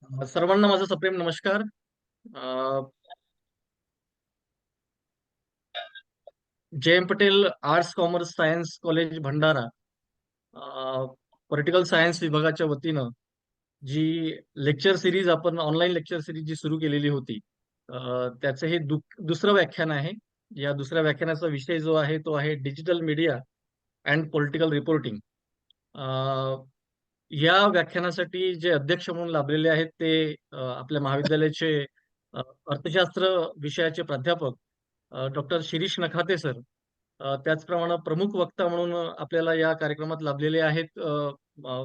सर्वांना माझा सप्रेम नमस्कार. अ, JM. Patel arts commerce science college Bhandara political science विभागाच्या वतीनं जी लेक्चर सिरीज आपण ऑनलाईन लेक्चर सिरीज जी सुरू केलेली होती, त्याचं हे दुसरं व्याख्यान आहे. या दुसऱ्या व्याख्यानाचा विषय जो आहे तो आहे digital media and political reporting. या व्याख्यानासाठी जे अध्यक्ष म्हणून लाभलेले आहेत ते आपल्या महाविद्यालयाचे अर्थशास्त्र विषयाचे प्राध्यापक डॉक्टर शिरीष नखाते सर. त्याचप्रमाणे प्रमुख वक्ता म्हणून आपल्याला या कार्यक्रमात लाभलेले आहेत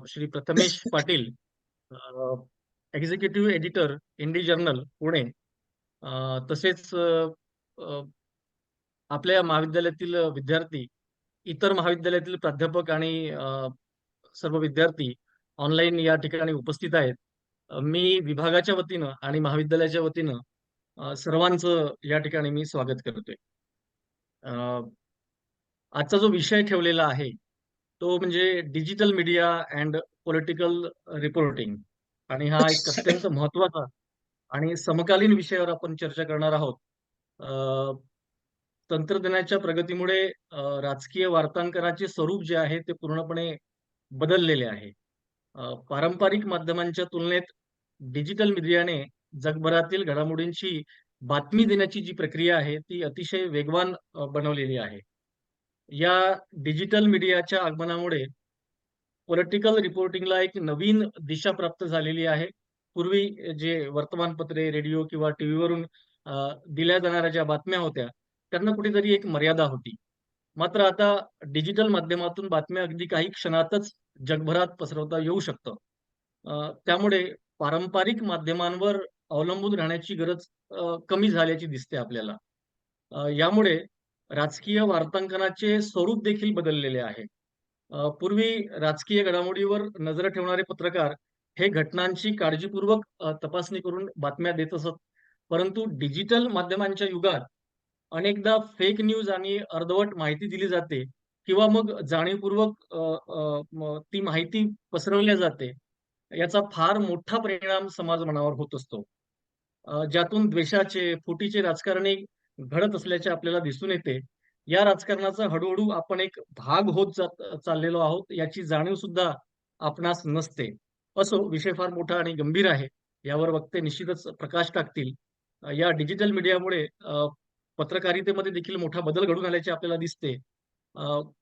Shri Prathamesh Patil, executive editor Indie journal Pune. तसेच अ, आपल्या महाविद्यालयातील विद्यार्थी, इतर महाविद्यालयातील प्राध्यापक आणि सर्व विद्यार्थी ऑनलाईन या ठिकाणी उपस्थित आहेत. मी विभागाच्या वतीनं आणि महाविद्यालयाच्या वतीनं सर्वांचं या ठिकाणी मी स्वागत करतोय. अ, आजचा जो विषय ठेवलेला आहे, तो म्हणजे digital media and political reporting आणि हा एक अत्यंत महत्त्वाचा आणि समकालीन विषयावर आपण चर्चा करणार आहोत. अ, तंत्रज्ञानाच्या प्रगतीमुळे राजकीय वार्तांकनाचे स्वरूप जे आहे ते पूर्णपणे बदललेले आहे. पारंपरिक माध्यमांच्या तुलनेत डिजिटल मीडियाने जगभरातील घडामोडींची बातमी देण्याची जी प्रक्रिया आहे ती अतिशय वेगवान बनवलेली आहे. या डिजिटल मीडियाच्या आगमनामुळे पॉलिटिकल रिपोर्टिंगला एक नवीन दिशा प्राप्त झालेली आहे. पूर्वी जे वर्तमानपत्रे, रेडिओ किंवा टीव्हीवरून दिल्या जाणाऱ्या ज्या बातम्या होत्या, त्यांना कुठेतरी एक मर्यादा होती. मात्र आता डिजिटल माध्यमातून बातम्या अगदी काही क्षणातच जगभरात पसरवता येऊ शकतं. त्यामुळे पारंपरिक माध्यमांवर अवलंबून राहण्याची गरज कमी झाल्याची दिसते आपल्याला. यामुळे राजकीय वार्तांकनाचे स्वरूप देखील बदललेले आहे. पूर्वी राजकीय घडामोडीवर नजर ठेवणारे पत्रकार हे घटनांची काळजीपूर्वक तपासणी करून बातम्या देत असत. परंतु डिजिटल माध्यमांच्या युगात अनेकदा फेक न्यूज आणि अर्धवट माहिती दिली जाते किंवा मग जाणीवपूर्वक ती माहिती पसरवल्या जाते. याचा फार मोठा परिणाम समाजमनावर होत असतो. ज्यातून द्वेषाचे, फुटीचे राजकारणी घडत असल्याचे आपल्याला दिसून येते. या राजकारणाचा हळू-हळू आपण एक भाग होत चाललेलो आहोत, याची जाणीव सुद्धा आपणास नसते. असो, विषय फार मोठा आणि गंभीर आहे. यावर वक्ते निश्चितच प्रकाश टाकतील. या डिजिटल मीडियामुळे पत्रकारितेमध्ये देखील मोठा बदल घडून आल्याचे आपल्याला दिसते.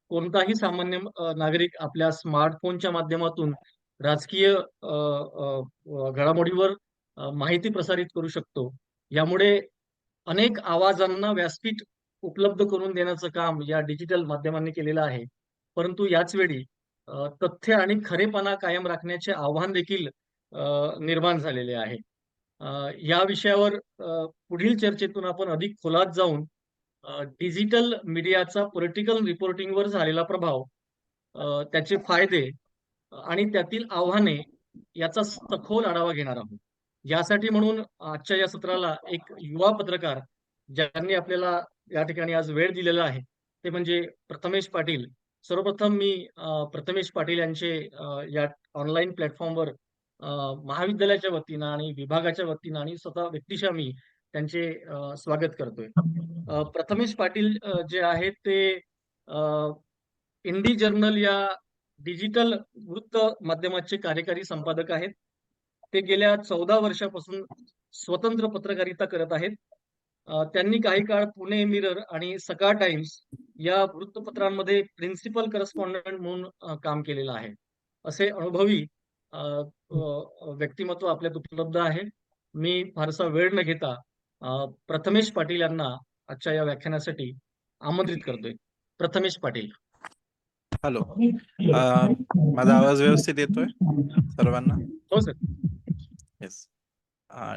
कोणताही सामान्य नागरिक आपल्या स्मार्टफोनच्या माध्यमातून राजकीय घडामोडीवर माहिती प्रसारित करू शकतो. यामुळे अनेक आवाजांना व्यासपीठ उपलब्ध करून देण्याचं काम या डिजिटल माध्यमांनी केलेलं आहे. परंतु याच वेळी तथ्य आणि खरेपणा कायम राखण्याचे आव्हान देखील निर्माण झालेले आहे. या विषयावर पुढील चर्चेतून आपण अधिक खोलात जाऊन डिजिटल मीडियाचा पॉलिटिकल रिपोर्टिंगवर झालेला प्रभाव, त्याचे फायदे आणि त्यातील आव्हाने याचा सखोल आढावा घेणार आहोत. यासाठी म्हणून आजच्या या सत्राला एक युवा पत्रकार ज्यांनी आपल्याला या ठिकाणी आज वेळ दिलेला आहे, ते म्हणजे प्रथमेश पाटील. सर्वप्रथम मी प्रथमेश पाटील यांचे या ऑनलाईन प्लॅटफॉर्मवर महाविद्यालयाच्या वतीनं आणि विभागाच्या वतीनं आणि स्वतः व्यक्तिशः मी त्यांचे स्वागत करतोय. प्रथमेश पाटील जे आहेत ते इंडी जर्नल या डिजिटल वृत्त माध्यमाचे कार्यकारी संपादक आहेत. ते गेल्या 14 वर्षापासून स्वतंत्र पत्रकारिता करत आहेत. त्यांनी काही काळ पुणे मिरर आणि सकाळ टाइम्स या वृत्तपत्रांमध्ये प्रिन्सिपल करस्पॉन्डंट म्हणून काम केलेलं आहे. असे अनुभवी अ, व्यक्तिमत्व आपल्यात उपलब्ध आहे. मी फारसा वेळ न घेता प्रथमेश पाटील यांना आजच्या या व्याख्यानासाठी आमंत्रित करतोय. प्रथमेश पाटील. हॅलो. माझा आवाज व्यवस्थित येतोय सर्वांना? हो सर. येस.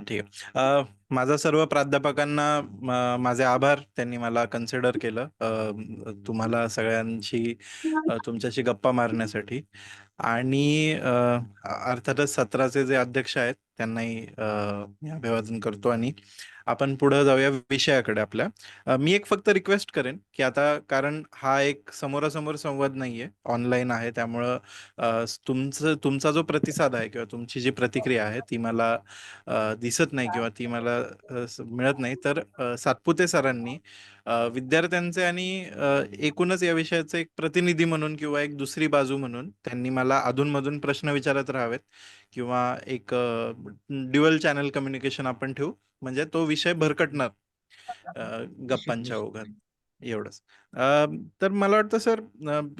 ठीक आहे. माझा सर्व प्राध्यापकांना माझे आभार, त्यांनी मला कन्सिडर केलं तुम्हाला सगळ्यांशी तुमच्याशी गप्पा मारण्यासाठी. आणि अर्थातच सत्राचे जे अध्यक्ष आहेत त्यांनाही मी अभिवादन करतो. आणि आपण पुढे जाऊया विषयाकडे आपल्या. मी एक फक्त रिक्वेस्ट करेन की आता, कारण हा एक समोरासमोर संवाद नाहीये, ऑनलाईन आहे, त्यामुळं तुमचा जो प्रतिसाद आहे किंवा तुमची जी प्रतिक्रिया आहे ती मला दिसत नाही किंवा ती मला मिळत नाही. तर सातपुते सरांनी विद्यार्थ्यांचे आणि एकूणच या विषयाचे एक प्रतिनिधी म्हणून किंवा एक दुसरी बाजू म्हणून त्यांनी मला अधूनमधून प्रश्न विचारत राहावेत, किंवा एक ड्युअल चॅनल कम्युनिकेशन आपण ठेवू, म्हणजे तो विषय भरकटणार निश्चित गप्पांच्या निश्चित ओघात. नाही. एवढंच. तर मला वाटतं सर,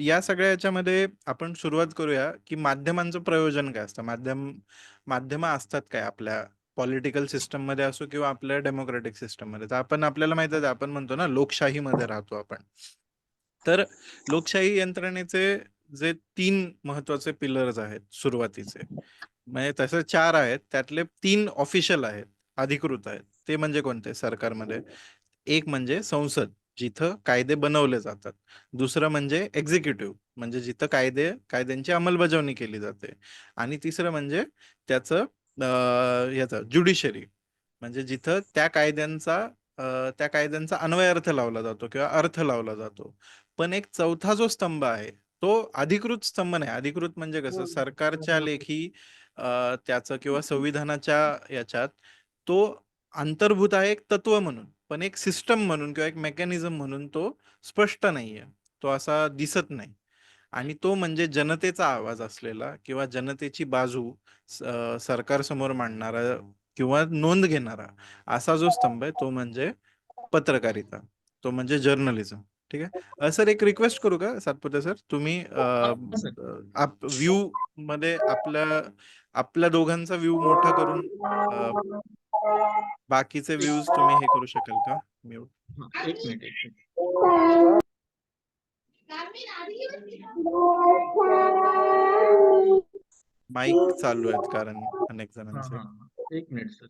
या सगळ्या याच्यामध्ये आपण सुरुवात करूया की माध्यमांचं प्रयोजन काय असतं. माध्यम असतात काय आपल्या पॉलिटिकल सिस्टम मध्ये असो किंवा आपल्या डेमोक्रेटिक सिस्टम मध्ये. तर आपल्याला माहित आहे, आपण म्हणतो ना लोकशाहीमध्ये राहतो आपण. तर लोकशाही यंत्रणेचे जे 3 महत्वाचे पिलर्स आहेत सुरुवातीचे, म्हणजे तसे 4 आहेत, त्यातले 3 ऑफिशियल आहेत, अधिकृत आहेत. ते म्हणजे कोणते सरकारमध्ये? एक म्हणजे संसद, जिथं कायदे बनवले जातात. दुसरं म्हणजे एक्झिक्युटिव्ह, म्हणजे जिथं कायद्यांची अंमलबजावणी केली जाते. आणि तिसरं म्हणजे त्याचं याचं ज्युडिशरी, म्हणजे जिथं त्या कायद्यांचा अन्वयार्थ लावला जातो किंवा अर्थ लावला जातो. पण एक चौथा जो स्तंभ आहे तो अधिकृत स्तंभ नाही. अधिकृत म्हणजे कसं, सरकारच्या लेखी त्याचं किंवा संविधानाच्या याच्यात तो अंतर्भूत आहे एक तत्व म्हणून, पण एक सिस्टम म्हणून किंवा एक मेकॅनिझम म्हणून तो स्पष्ट नाहीये, तो असा दिसत नाही. आणि तो म्हणजे जनतेचा आवाज असलेला किंवा जनतेची बाजू सरकारसमोर मांडणारा किंवा नोंद घेणारा असा जो स्तंभ आहे तो म्हणजे पत्रकारिता, तो म्हणजे जर्नलिझम. ठीक आहे. सर एक रिक्वेस्ट करू का सातपुते सर, तुम्ही हा सर. व्ह्यू मध्ये आपल्या दोघांचा व्ह्यू मोठा करून बाकीचे व्ह्यूज तुम्ही हे करू शकाल का म्यूट? हा, एक मिनिट एक मिनिट. माईक चालू आहेत कारण अनेक हा जणांचे. हा हा. एक मिनिट सर.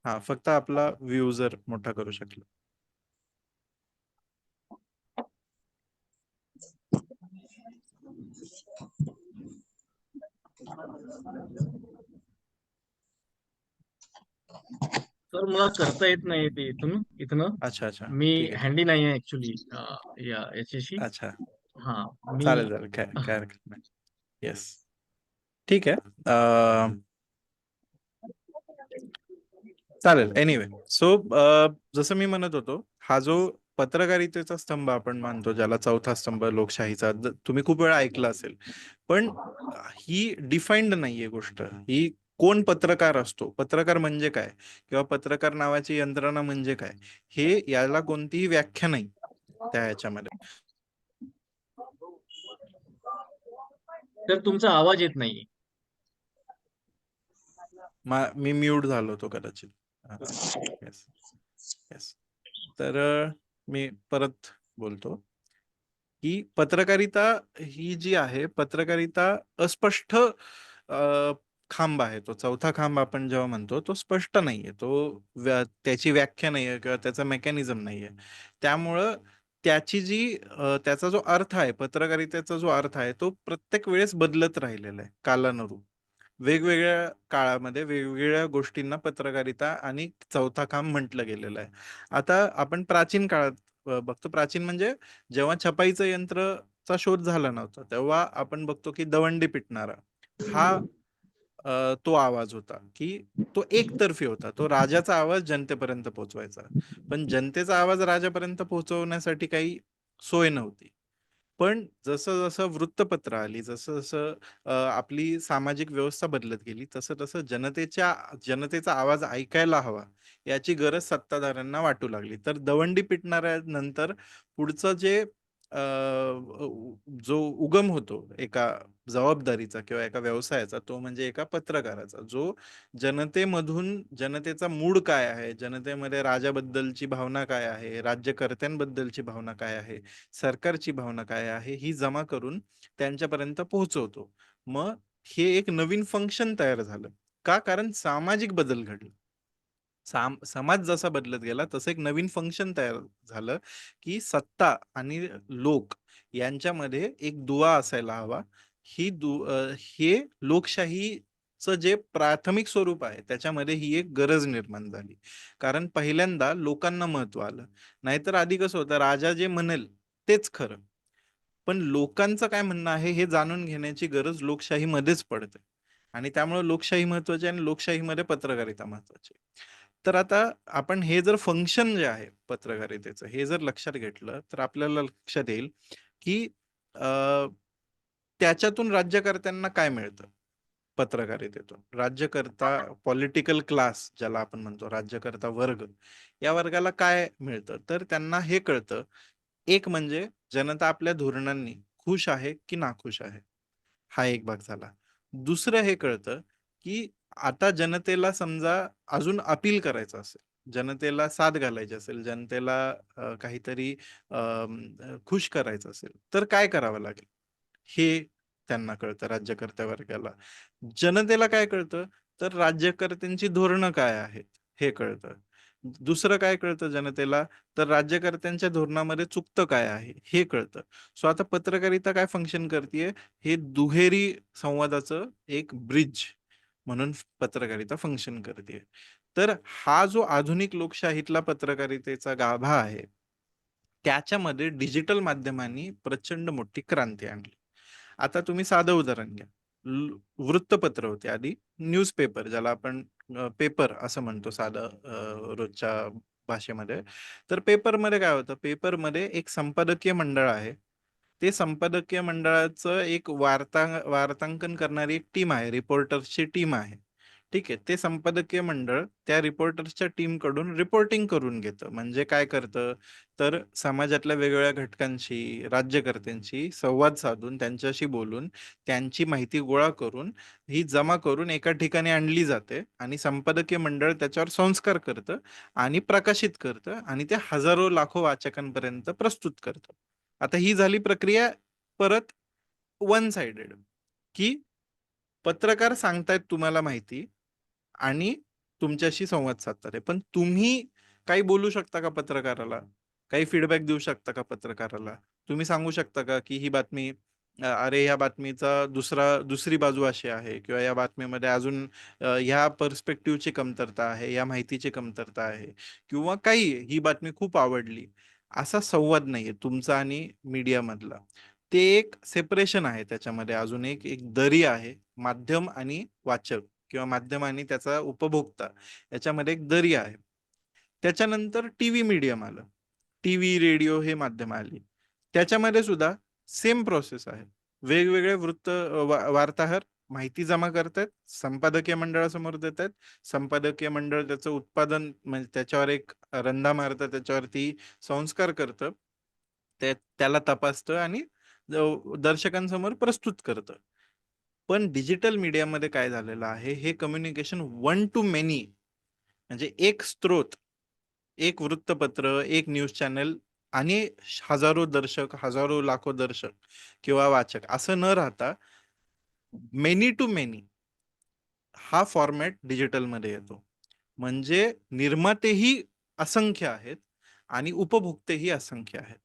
हा, फक्त आपला व्ह्यू जर मोठा करू शकला. सर मला करता येत नाही ते इथनं. अच्छा अच्छा, मी ठीक आहे ठीक हँडी नाही आहे ऍक्च्युली याच्याशी. आहे. अच्छा, हा. मी चालेल चालेल, काय हरकत नाही. येस, ठीक आहे. चालेल. एनिवे, सो जसं मी म्हणत होतो, हा जो पत्रकारितेचा स्तंभ आपण मानतो, ज्याला चौथा स्तंभ लोकशाहीचा, तुम्ही खूप वेळा ऐकलं असेल, पण ही डिफाईन्ड नाहीये गोष्ट. ही कोण पत्रकार असतो, पत्रकार म्हणजे काय, किंवा पत्रकार नावाची यंत्रणा म्हणजे काय, हे याला कोणतीही व्याख्या नाही त्या ह्याच्यामध्ये. तर तुमचा आवाज येत नाहीये. मी म्यूट झालो होतो कदाचित. Yes yes. तर मी परत बोलतो की पत्रकारिता ही जी आहे, पत्रकारिता अस्पष्ट खांब आहे. तो चौथा खांब आपण जेव्हा म्हणतो तो स्पष्ट नाहीये, तो त्याची व्याख्या नाहीये किंवा त्याचा मेकॅनिझम नाहीये. त्यामुळं त्याचा जो अर्थ आहे, पत्रकारितेचा जो अर्थ आहे, तो प्रत्येक वेळेस बदलत राहिलेला आहे कालानुरूप. वेगवेगळ्या काळामध्ये वेगवेगळ्या गोष्टींना पत्रकारिता आणि चौथा खांब म्हटलं गेलेलं आहे. आता आपण प्राचीन काळात बघतो. प्राचीन म्हणजे जेव्हा छपाईचं यंत्रचा शोध झाला नव्हता, तेव्हा आपण बघतो की दवंडी पिटणारा हा तो आवाज होता, की तो एकतर्फी होता. तो राजाचा आवाज जनतेपर्यंत पोहोचवायचा. पण जनतेचा आवाज राजापर्यंत पोहोचवण्यासाठी काही सोय नव्हती. पण जसं जसं वृत्तपत्र आली, जसं जसं आपली सामाजिक व्यवस्था बदलत गेली, तसं तसं जनतेचा आवाज ऐकायला हवा याची गरज सत्ताधाऱ्यांना वाटू लागली. तर दवंडी पिटणाऱ्या नंतर पुढचं जे जो उगम होतो एका जबाबदारीचा किंवा एका व्यवसायाचा, तो म्हणजे एका पत्रकाराचा, जो जनतेमधून जनतेचा मूड काय आहे, जनतेमध्ये राजाबद्दलची भावना काय आहे, राज्यकर्त्यांबद्दलची भावना काय आहे, सरकारची भावना काय आहे, ही जमा करून त्यांच्यापर्यंत पोहोचवतो. मग हे एक नवीन फंक्शन तयार झालं. का? कारण सामाजिक बदल घडले. समाज जसा बदलत गेला तसं एक नवीन फंक्शन तयार झालं, की सत्ता आणि लोक यांच्यामध्ये एक दुवा असायला हवा. हे लोकशाहीचं जे प्राथमिक स्वरूप आहे त्याच्यामध्ये ही एक गरज निर्माण झाली. कारण पहिल्यांदा लोकांना महत्त्व आलं. नाहीतर आधी कसं होतं, राजा जे म्हणेल तेच खरं. पण लोकांचं काय म्हणणं आहे हे जाणून घेण्याची गरज लोकशाहीमध्येच पडते. आणि त्यामुळे लोकशाही महत्वाची आणि लोकशाहीमध्ये पत्रकारिता महत्वाची. तर आता आपण हे जर फंक्शन जे आहे पत्रकारितेचं हे जर लक्षात घेतलं तर आपल्याला लक्षात येईल की अ, त्याच्यातून राज्यकर्त्यांना काय मिळतं पत्रकारितेतून. राज्यकर्ता पॉलिटिकल क्लास ज्याला आपण म्हणतो, राज्यकर्ता वर्ग, या वर्गाला काय मिळतं तर त्यांना हे कळतं. एक म्हणजे जनता आपल्या धोरणांनी खुश आहे की नाखुश आहे, हा एक भाग झाला. दुसरं हे कळतं की आता जनतेला समजा अजून अपील करायचं असेल, जनतेला साथ घालायची असेल, जनतेला काहीतरी खुश करायचं असेल तर काय करावं लागेल हे त्यांना कळतं राज्यकर्त्या वर्गाला. जनतेला काय कळतं तर राज्यकर्त्यांची धोरणं काय आहेत हे कळतं. दुसरं काय कळतं जनतेला तर राज्यकर्त्यांच्या धोरणामध्ये चुकतं काय आहे हे कळतं. सो आता पत्रकारिता काय फंक्शन करते, हे दुहेरी संवादाचं एक ब्रिज म्हणून पत्रकारिता फंक्शन करते. तर हा जो आधुनिक लोकशाहीतला पत्रकारितेचा गाभा आहे त्याच्यामध्ये डिजिटल माध्यमांनी प्रचंड मोठी क्रांती आणली. आता तुम्ही साधं उदाहरण घ्या. वृत्तपत्र होते आधी, न्यूजपेपर ज्याला आपण पेपर असं म्हणतो साधं रोजच्या भाषेमध्ये. तर पेपरमध्ये काय होतं, पेपरमध्ये एक संपादकीय मंडळ आहे. ते संपादकीय मंडळाचं एक वार्तांकन करणारी एक टीम आहे, रिपोर्टर्सची टीम आहे. ठीक आहे. ते संपादकीय मंडळ त्या रिपोर्टर्सच्या टीम कडून रिपोर्टिंग करून घेतं. म्हणजे काय करतं तर समाजातल्या वेगवेगळ्या घटकांशी, राज्यकर्त्यांशी संवाद साधून, त्यांच्याशी बोलून, त्यांची माहिती गोळा करून, ही जमा करून एका ठिकाणी आणली जाते आणि संपादकीय मंडळ त्याच्यावर संस्कार करतं आणि प्रकाशित करतं आणि ते हजारो लाखो वाचकांपर्यंत प्रस्तुत करतं. आता ही झाली प्रक्रिया परत वन साइडेड, की पत्रकार सांगतायत तुम्हाला माहिती आणि तुमच्याशी संवाद साधतात आहे. पण तुम्ही काही बोलू शकता का पत्रकाराला? काही फीडबॅक देऊ शकता का पत्रकाराला? तुम्ही सांगू शकता का की ही बातमी अरे या बातमीचा दुसरी बाजू अशी आहे किंवा या बातमीमध्ये अजून ह्या पर्स्पेक्टिव्हची कमतरता आहे, या माहितीची कमतरता आहे किंवा काही ही बातमी खूप आवडली. असा संवाद नाहीये तुमचा आणि मीडिया मधला. ते एक सेपरेशन आहे त्याच्यामध्ये, अजून एक दरी आहे माध्यम आणि वाचक किंवा माध्यम आणि त्याचा उपभोक्ता याच्यामध्ये एक दरी आहे. त्याच्यानंतर टीव्ही मीडियम आलं. टीव्ही, रेडिओ हे माध्यम आली. त्याच्यामध्ये सुद्धा सेम प्रोसेस आहे. वेगवेगळे वार्ताहर माहिती जमा करतायत, संपादकीय मंडळासमोर देतायत. संपादकीय मंडळ त्याचं उत्पादन म्हणजे त्याच्यावर एक रंधा मारतं, त्याच्यावरती संस्कार करतं. त्याला तपासतं आणि दर्शकांसमोर प्रस्तुत करतं. पण डिजिटल मीडियामध्ये काय झालेलं आहे, हे कम्युनिकेशन वन टू मेनी, म्हणजे एक स्त्रोत, एक वृत्तपत्र, एक न्यूज चॅनल आणि हजारो दर्शक, हजारो लाखो दर्शक किंवा वाचक असं न राहता मेनी टू मेनी हा फॉर्मॅट डिजिटलमध्ये येतो. म्हणजे निर्मातेही असंख्य आहेत आणि उपभोक्तेही असंख्य आहेत.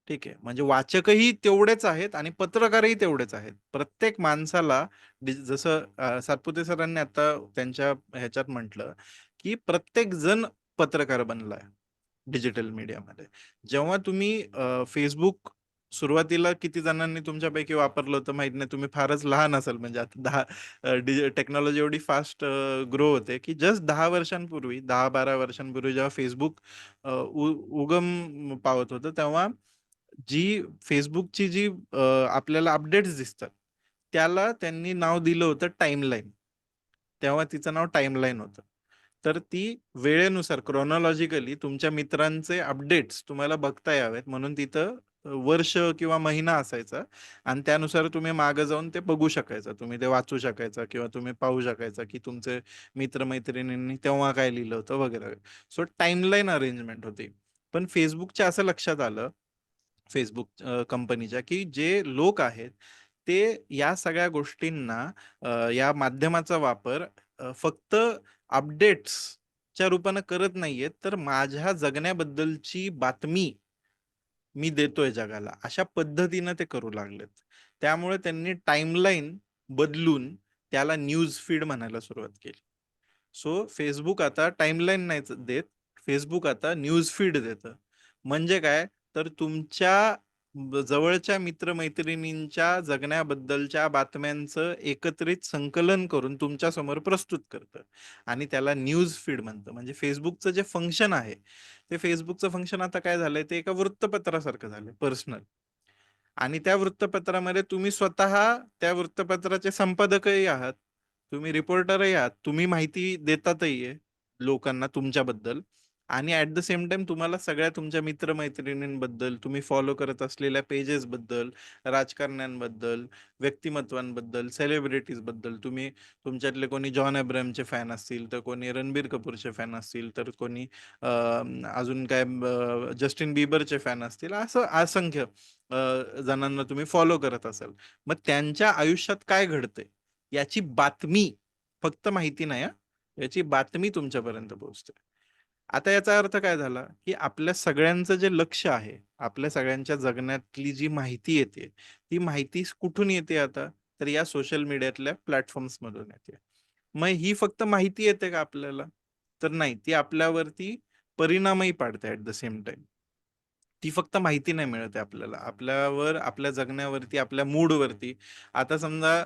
ठीक आहे. म्हणजे वाचकही तेवढेच आहेत आणि पत्रकारही तेवढेच आहेत. प्रत्येक माणसाला जसं सातपुते सरांनी आता त्यांच्या ह्याच्यात म्हटलं, की प्रत्येक जण पत्रकार बनलाय डिजिटल मीडियामध्ये. जेव्हा तुम्ही Facebook सुरुवातीला किती जणांनी तुमच्यापैकी वापरलं होतं माहीत नाही. तुम्ही फारच लहान असाल, म्हणजे आता 10 टेक्नॉलॉजी एवढी फास्ट ग्रो होते, की जस्ट 10 वर्षांपूर्वी, 10-12 वर्षांपूर्वी जेव्हा Facebook उगम पावत होतं, तेव्हा जी Facebookची जी आपल्याला अपडेट्स दिसतात, त्याला त्यांनी नाव दिलं होतं टाईमलाईन. तेव्हा तिचं नाव टाईमलाईन होतं. तर ती वेळेनुसार क्रोनॉलॉजिकली तुमच्या मित्रांचे अपडेट्स तुम्हाला बघता यावेत म्हणून तिथं वर्ष किंवा महिना असायचा आणि त्यानुसार तुम्ही मागे जाऊन ते बघू शकायचं. तुम्ही ते वाचू शकायचा किंवा तुम्ही पाहू शकायचा, की तुमचे मित्र-मैत्रिणींनी तेव्हा काय लिहिलं होतं वगैरे. सो टाईमलाईन अरेंजमेंट होती. पण Facebookच्या असं लक्षात आलं, Facebook कंपनीच्या, की जे लोक आहेत ते या सगळ्या गोष्टींना या माध्यमाचा वापर फक्त अपडेट्स च्या रूपानं करत नाहीयेत, तर माझ्या जगण्याबद्दलची बातमी मी देतोय जगाला, अशा पद्धतीनं ते करू लागलेत. त्यामुळे त्यांनी टाइमलाईन बदलून त्याला न्यूज फीड म्हणायला सुरुवात केली. सो फेसबुक आता टाइमलाईन नाही देत, फेसबुक आता न्यूज फीड देतं. म्हणजे काय, तर तुमच्या जवळच्या मित्रमैत्रिणींच्या जगण्याबद्दलच्या बातम्यांचं एकत्रित संकलन करून तुमच्या समोर प्रस्तुत करतं आणि त्याला न्यूज फीड म्हणतं. म्हणजे फेसबुकचं जे फंक्शन आहे, ते फेसबुकचं फंक्शन आता काय झालंय, ते एका वृत्तपत्रासारखं झालंय, पर्सनल. आणि त्या वृत्तपत्रामध्ये तुम्ही स्वतः त्या वृत्तपत्राचे संपादकही आहात, तुम्ही रिपोर्टरही आहात, तुम्ही माहिती देतातही आहे लोकांना तुमच्याबद्दल. आणि ऍट द सेम टाइम तुम्हाला सगळ्या तुमच्या मित्रमैत्रिणींबद्दल, तुम्ही फॉलो करत असलेल्या पेजेस बद्दल, राजकारण्यांबद्दल, व्यक्तिमत्वांबद्दल, सेलिब्रिटीज बद्दल, तुम्ही तुमच्यातले कोणी जॉन अब्राहमचे फॅन असतील, तर कोणी रणबीर कपूरचे फॅन असतील, तर कोणी अजून काय जस्टिन बिबरचे फॅन असतील, असं असंख्य जणांना तुम्ही फॉलो करत असाल. मग त्यांच्या आयुष्यात काय घडतंय याची बातमी, फक्त माहिती नाही, याची बातमी तुमच्यापर्यंत पोहोचते. आता याचा अर्थ काय झाला, की आपल्या सगळ्यांचं जे लक्ष आहे, आपल्या सगळ्यांच्या जगण्यातली जी माहिती येते, ती माहिती कुठून येते आता, तर या सोशल मीडियातल्या प्लॅटफॉर्म्स मधून येते. मग ही फक्त माहिती येते का आपल्याला, तर नाही, ती आपल्यावरती परिणामही पाडते ऍट द सेम टाइम. ती फक्त माहिती नाही मिळते आपल्याला, आपल्यावर, आपल्या जगण्यावरती, आपल्या मूडवरती. आता समजा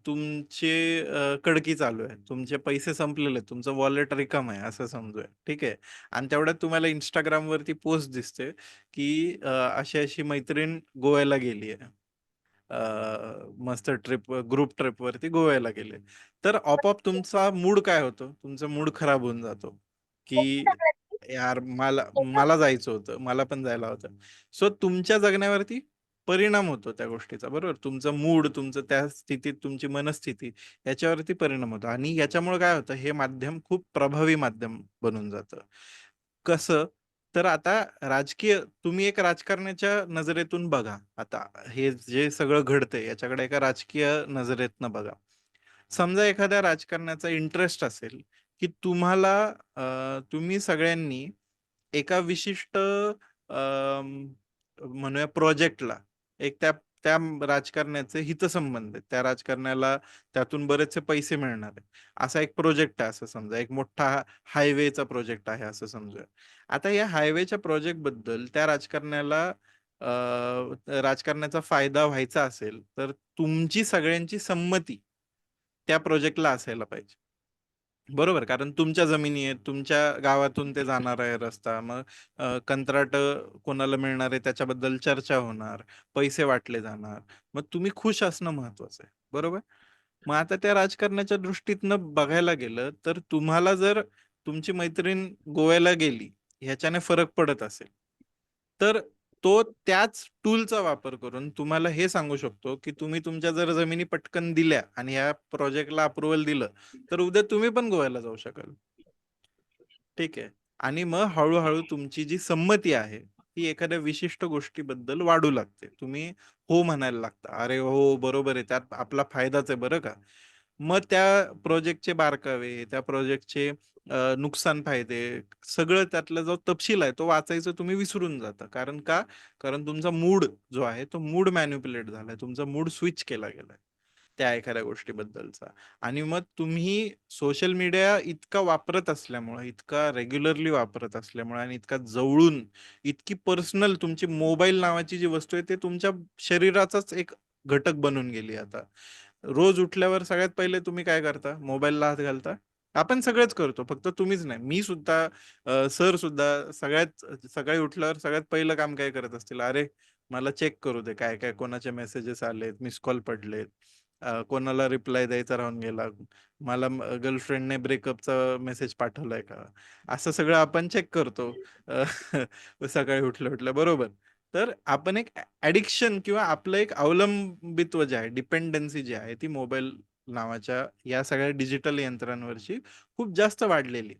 तुमचे कडकी चालू आहे, तुमचे पैसे संपलेले, तुमचं वॉलेट रिकाम आहे असं समजूया, ठीक आहे. आणि तेवढ्यात तुम्हाला इंस्टाग्राम वरती पोस्ट दिसते की अशी अशी मैत्रीण गोव्याला गेली आहे, मस्त ट्रिप, ग्रुप ट्रिप वरती गोव्याला गेले. तर आपोआप तुमचा मूड काय होतो, तुमचा मूड खराब होऊन जातो की यार मला मला जायचं होतं, मला पण जायला होतं. सो तुमच्या जगण्यावरती परिणाम होतो त्या गोष्टीचा, बरोबर. तुमचं मूड, तुमचं त्या स्थितीत तुमची मनस्थिती, याच्यावरती परिणाम होतो. आणि याच्यामुळे काय होतं, हे माध्यम खूप प्रभावी माध्यम बनून जातं. कसं, तर आता राजकीय, तुम्ही एक राजकारण्याच्या नजरेतून बघा, आता हे जे सगळं घडतंय याच्याकडे एका राजकीय नजरेतनं बघा. समजा एखाद्या राजकारण्याचा इंटरेस्ट असेल की तुम्हाला तुम्ही सगळ्यांनी एका विशिष्ट म्हणूया प्रोजेक्टला, एक त्या त्या राजकारण्याचे हितसंबंध आहेत, त्या राजकारण्याला त्यातून बरेचसे पैसे मिळणार आहे, असा एक प्रोजेक्ट आहे असं समजा, एक मोठा हायवेचा प्रोजेक्ट आहे असं समजूया. आता या हायवेच्या प्रोजेक्ट बद्दल त्या राजकारण्याला राजकारण्याचा फायदा व्हायचा असेल, तर तुमची सगळ्यांची संमती त्या प्रोजेक्टला असायला पाहिजे, बरोबर. कारण तुमच्या जमिनी आहेत, तुमच्या गावातून ते जाणार आहे रस्ता, मग कंत्राट कोणाला मिळणार आहे त्याच्याबद्दल चर्चा होणार, पैसे वाटले जाणार, मग तुम्ही खुश असणं महत्वाचं आहे, बरोबर. मग आता त्या राजकारणाच्या दृष्टीतनं बघायला गेलं, तर तुम्हाला जर तुमची मैत्रीण गोव्याला गेली ह्याच्याने फरक पडत असेल, तर तो त्याच टूलचा वापर करून तुम्हाला हे सांगू शकतो की तुम्ही तुमच्या जर जमिनी पटकन दिल्या आणि ह्या प्रोजेक्टला अप्रुव्हल दिलं, तर उद्या तुम्ही पण गोव्याला जाऊ शकाल, ठीक आहे. आणि मग हळूहळू तुमची जी संमती आहे ती एखाद्या विशिष्ट गोष्टीबद्दल वाढू लागते, तुम्ही हो म्हणायला लागता, अरे हो बरोबर आहे, त्यात आपला फायदाच आहे बरं का. मग त्या प्रोजेक्टचे बारकावे, त्या प्रोजेक्टचे नुकसान फायदे, सगळं त्यातला जो तपशील आहे तो वाचायचं तुम्ही विसरून जाता. कारण का, कारण तुमचा मूड जो आहे तो मूड मॅन्युप्युलेट झालाय, तुमचा मूड स्विच केला गेलाय त्या एखाद्या गोष्टीबद्दलचा. आणि मग तुम्ही सोशल मीडिया इतका वापरत असल्यामुळे, इतका रेग्युलरली वापरत असल्यामुळे, आणि इतका जवळून, इतकी पर्सनल तुमची मोबाईल नावाची जी वस्तू आहे ते तुमच्या शरीराचाच एक घटक बनून गेली आता. रोज उठल्यावर सगळ्यात पहिले तुम्ही काय करता, मोबाईलला हात घालता. आपण सगळेच करतो, फक्त तुम्हीच नाही, मी सुद्धा, सर सुद्धा सगळ्यात सकाळी उठल्यावर सगळ्यात पहिलं काम काय करत असतील, अरे मला चेक करू दे काय काय कोणाचे मेसेजेस आलेत, मिस कॉल पडलेत, कोणाला रिप्लाय द्यायचा राहून गेला, मला गर्लफ्रेंडने ब्रेकअपचा मेसेज पाठवलाय का, असं सगळं आपण चेक करतो सकाळी उठल्या उठल्या, बरोबर. तर आपण एक ऍडिक्शन किंवा आपलं एक अवलंबित्व जे आहे, डिपेंडन्सी जी आहे, ती मोबाईल नावाच्या या सगळ्या डिजिटल यंत्रांवरची खूप जास्त वाढलेली.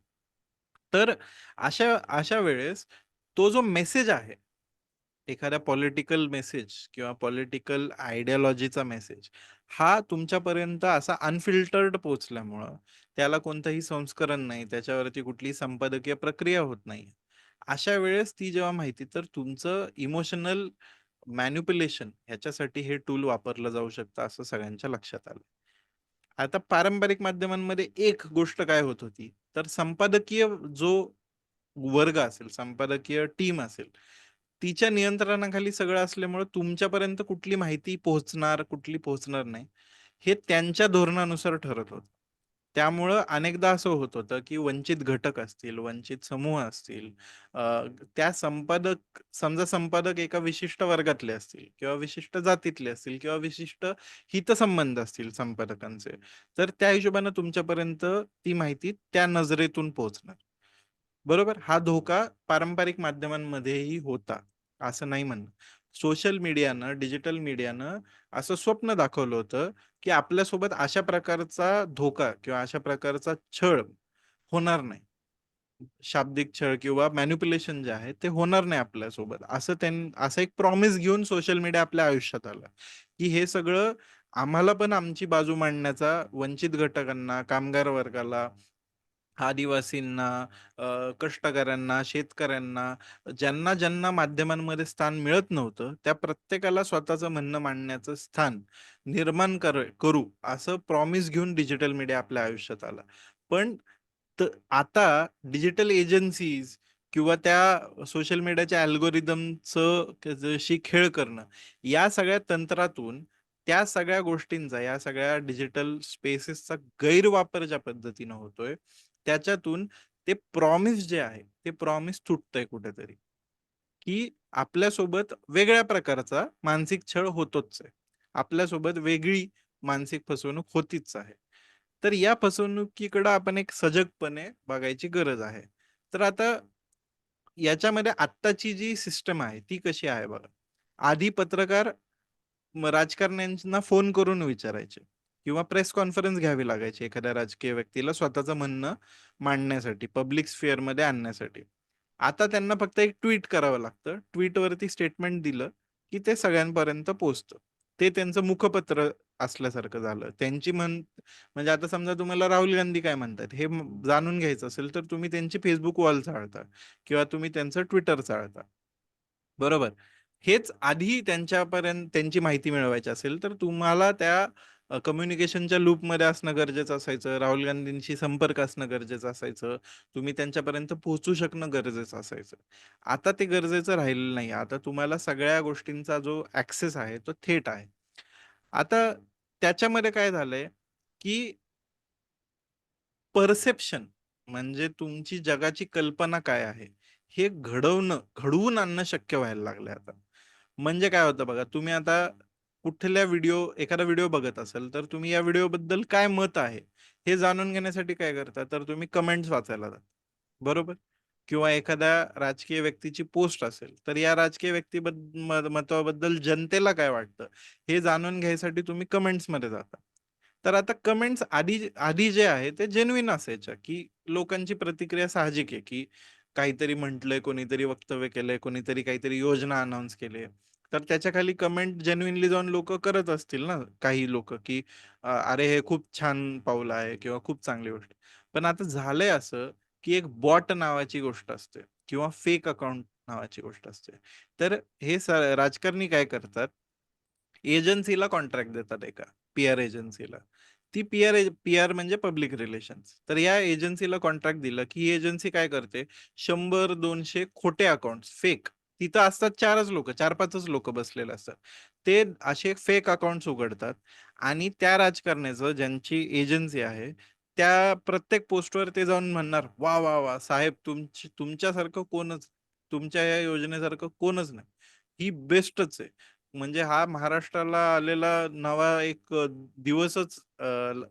तर अशा अशा वेळेस तो जो मेसेज आहे एखाद्या पॉलिटिकल मेसेज किंवा पॉलिटिकल आयडियोलॉजीचा मेसेज हा तुमच्यापर्यंत असा अनफिल्टर्ड पोहोचल्यामुळं त्याला कोणतंही संस्करण नाही, त्याच्यावरती कुठलीही संपादकीय प्रक्रिया होत नाही. अशा वेळेस ती जेव्हा माहिती, तर तुमचं इमोशनल मॅनिप्युलेशन ह्याच्यासाठी हे टूल वापरलं जाऊ शकतं असं सगळ्यांच्या लक्षात आलं. आता पारंपरिक माध्यमांमध्ये एक गोष्ट काय होत होती, तर संपादकीय जो वर्ग असेल, संपादकीय टीम असेल, तिच्या नियंत्रणाखाली सगळं असल्यामुळे तुमच्यापर्यंत कुठली माहिती पोहोचणार, कुठली पोहोचणार नाही, हे त्यांच्या धोरणानुसार ठरत होतं. त्यामुळं अनेकदा असं होत होतं, की वंचित घटक असतील, वंचित समूह असतील, अ, त्या समजा संपादक एका विशिष्ट वर्गातले असतील किंवा विशिष्ट जातीतले असतील किंवा विशिष्ट हितसंबंध असतील संपादकांचे, तर त्या हिशोबानं तुमच्यापर्यंत ती माहिती त्या नजरेतून पोहोचणार. बरोबर? हा धोका पारंपरिक माध्यमांमध्येही होता, असं नाही म्हणणं. सोशल मीडियानं, डिजिटल मीडियानं असं स्वप्न दाखवलं होतं, की आपल्यासोबत अशा प्रकारचा धोका किंवा अशा प्रकारचा छळ होणार नाही. शाब्दिक छळ किंवा मॅनिप्युलेशन जे आहे ते होणार नाही आपल्यासोबत. असं एक प्रॉमिस घेऊन सोशल मीडिया आपल्या आयुष्यात आलं, की हे सगळं आम्हाला पण आमची बाजू मांडण्याचा, वंचित घटकांना, कामगार वर्गाला, आदिवासींना, कष्टकऱ्यांना, शेतकऱ्यांना, ज्यांना ज्यांना माध्यमांमध्ये स्थान मिळत नव्हतं, त्या प्रत्येकाला स्वतःचं म्हणणं मांडण्याचं स्थान निर्माण करू असं प्रॉमिस घेऊन डिजिटल मीडिया आपल्या आयुष्यात आला. पण आता डिजिटल एजन्सीज किंवा त्या सोशल मीडियाच्या अल्गोरिदमचं जशी खेळ करणं, या सगळ्या तंत्रातून त्या सगळ्या गोष्टींचा, या सगळ्या डिजिटल स्पेसेसचा गैरवापर ज्या पद्धतीनं होतोय, त्याच्यातून ते प्रॉमिस जे आहे, ते प्रॉमिस तुटतंय कुठेतरी, की आपल्यासोबत वेगळ्या प्रकारचा मानसिक छळ होतोच आहे. आपल्यासोबत वेगळी मानसिक फसवणूक होतीच आहे. तर या फसवणुकीकडे आपण एक सजगपणे बघायची गरज आहे. तर आता याच्यामध्ये आत्ताची जी सिस्टम आहे ती कशी आहे बघा. आधी पत्रकार राजकारण्यांना फोन करून विचारायचे किंवा प्रेस कॉन्फरन्स घ्यावी लागायची एखाद्या राजकीय व्यक्तीला स्वतःचं म्हणणं मांडण्यासाठी, पब्लिक स्फिअरमध्ये आणण्यासाठी. आता त्यांना फक्त एक ट्विट करावं लागतं. ट्विटवरती स्टेटमेंट दिलं, की ते सगळ्यांपर्यंत पोहोचतं. ते त्यांचं मुखपत्र असल्यासारखं झालं. म्हणजे आता समजा तुम्हाला राहुल गांधी काय म्हणतात हे जाणून घ्यायचं असेल, तर तुम्ही त्यांची फेसबुक वॉल चाळता किंवा तुम्ही त्यांचं ट्विटर चाळता. बरोबर. हेच आधी त्यांच्यापर्यंत त्यांची माहिती मिळवायची असेल, तर तुम्हाला त्या कम्युनिकेशनच्या लूपमध्ये असणं गरजेचं असायचं. राहुल गांधींशी संपर्क असणं गरजेचं असायचं. तुम्ही त्यांच्यापर्यंत पोहोचू शकणं गरजेचं असायचं. आता ते गरजेचं राहिलेलं नाही. आता तुम्हाला सगळ्या गोष्टींचा जो ॲक्सेस आहे, तो थेट आहे. आता त्याच्यामध्ये काय झालंय, की परसेप्शन म्हणजे तुमची जगाची कल्पना काय आहे, हे घडवून आणणं शक्य व्हायला लागलंय आता. म्हणजे काय होतं बघा, तुम्ही आता एखादा व्हिडिओ बघत असाल, तर तुम्ही या व्हिडिओबद्दल काय मत आहे, हे जाणून घेण्यासाठी काय करता, तर तुम्ही कमेंट्स वाचायला जाता. बरोबर? किंवा एखाद्या राजकीय व्यक्तीची पोस्ट असेल, तर या राजकीय मताबद्दल जनतेला काय वाटतं, हे जाणून घ्यायसाठी तुम्ही कमेंट्समध्ये जाता. तर आता कमेंट्स आधी आधी जे आहे ते जेन्युइन असायच्या, की लोकांची प्रतिक्रिया साहजिक आहे, की काहीतरी म्हटलंय, कोणीतरी वक्तव्य केलंय, कोणीतरी काहीतरी योजना अनाउन्स केली आहे. तर त्याच्या खाली कमेंट जेन्युइनली जाऊन लोकं करत असतील ना, काही लोकं, की "अरे, हे खूप छान पाऊल आहे" किंवा "खूप चांगली गोष्ट आहे." पण आता झालंय असं, की एक बॉट नावाची गोष्ट असते किंवा फेक अकाउंट नावाची गोष्ट असते. तर हे राजकारणी काय करतात, एजन्सीला कॉन्ट्रॅक्ट देतात एका, पी-आर एजन्सीला. ती पी-आर म्हणजे पब्लिक रिलेशन्स. तर या एजन्सीला कॉन्ट्रॅक्ट दिलं, की ही एजन्सी काय करते, 100-200 खोटे अकाउंट्स फेक तिथं असतात 4च लोकं, 4-5च लोकं बसलेले असतात. ते असे फेक अकाउंट्स उघडतात आणि त्या राजकारण्याचं ज्यांची एजन्सी आहे, त्या प्रत्येक पोस्टवर ते जाऊन म्हणणार, "वाह! वाह! वाह! साहेब तुमच्यासारखं कोणच तुमच्या या योजनेसारखं कोणच नाही. ही बेस्टच आहे." म्हणजे हा महाराष्ट्राला आलेला नवा एक दिवसच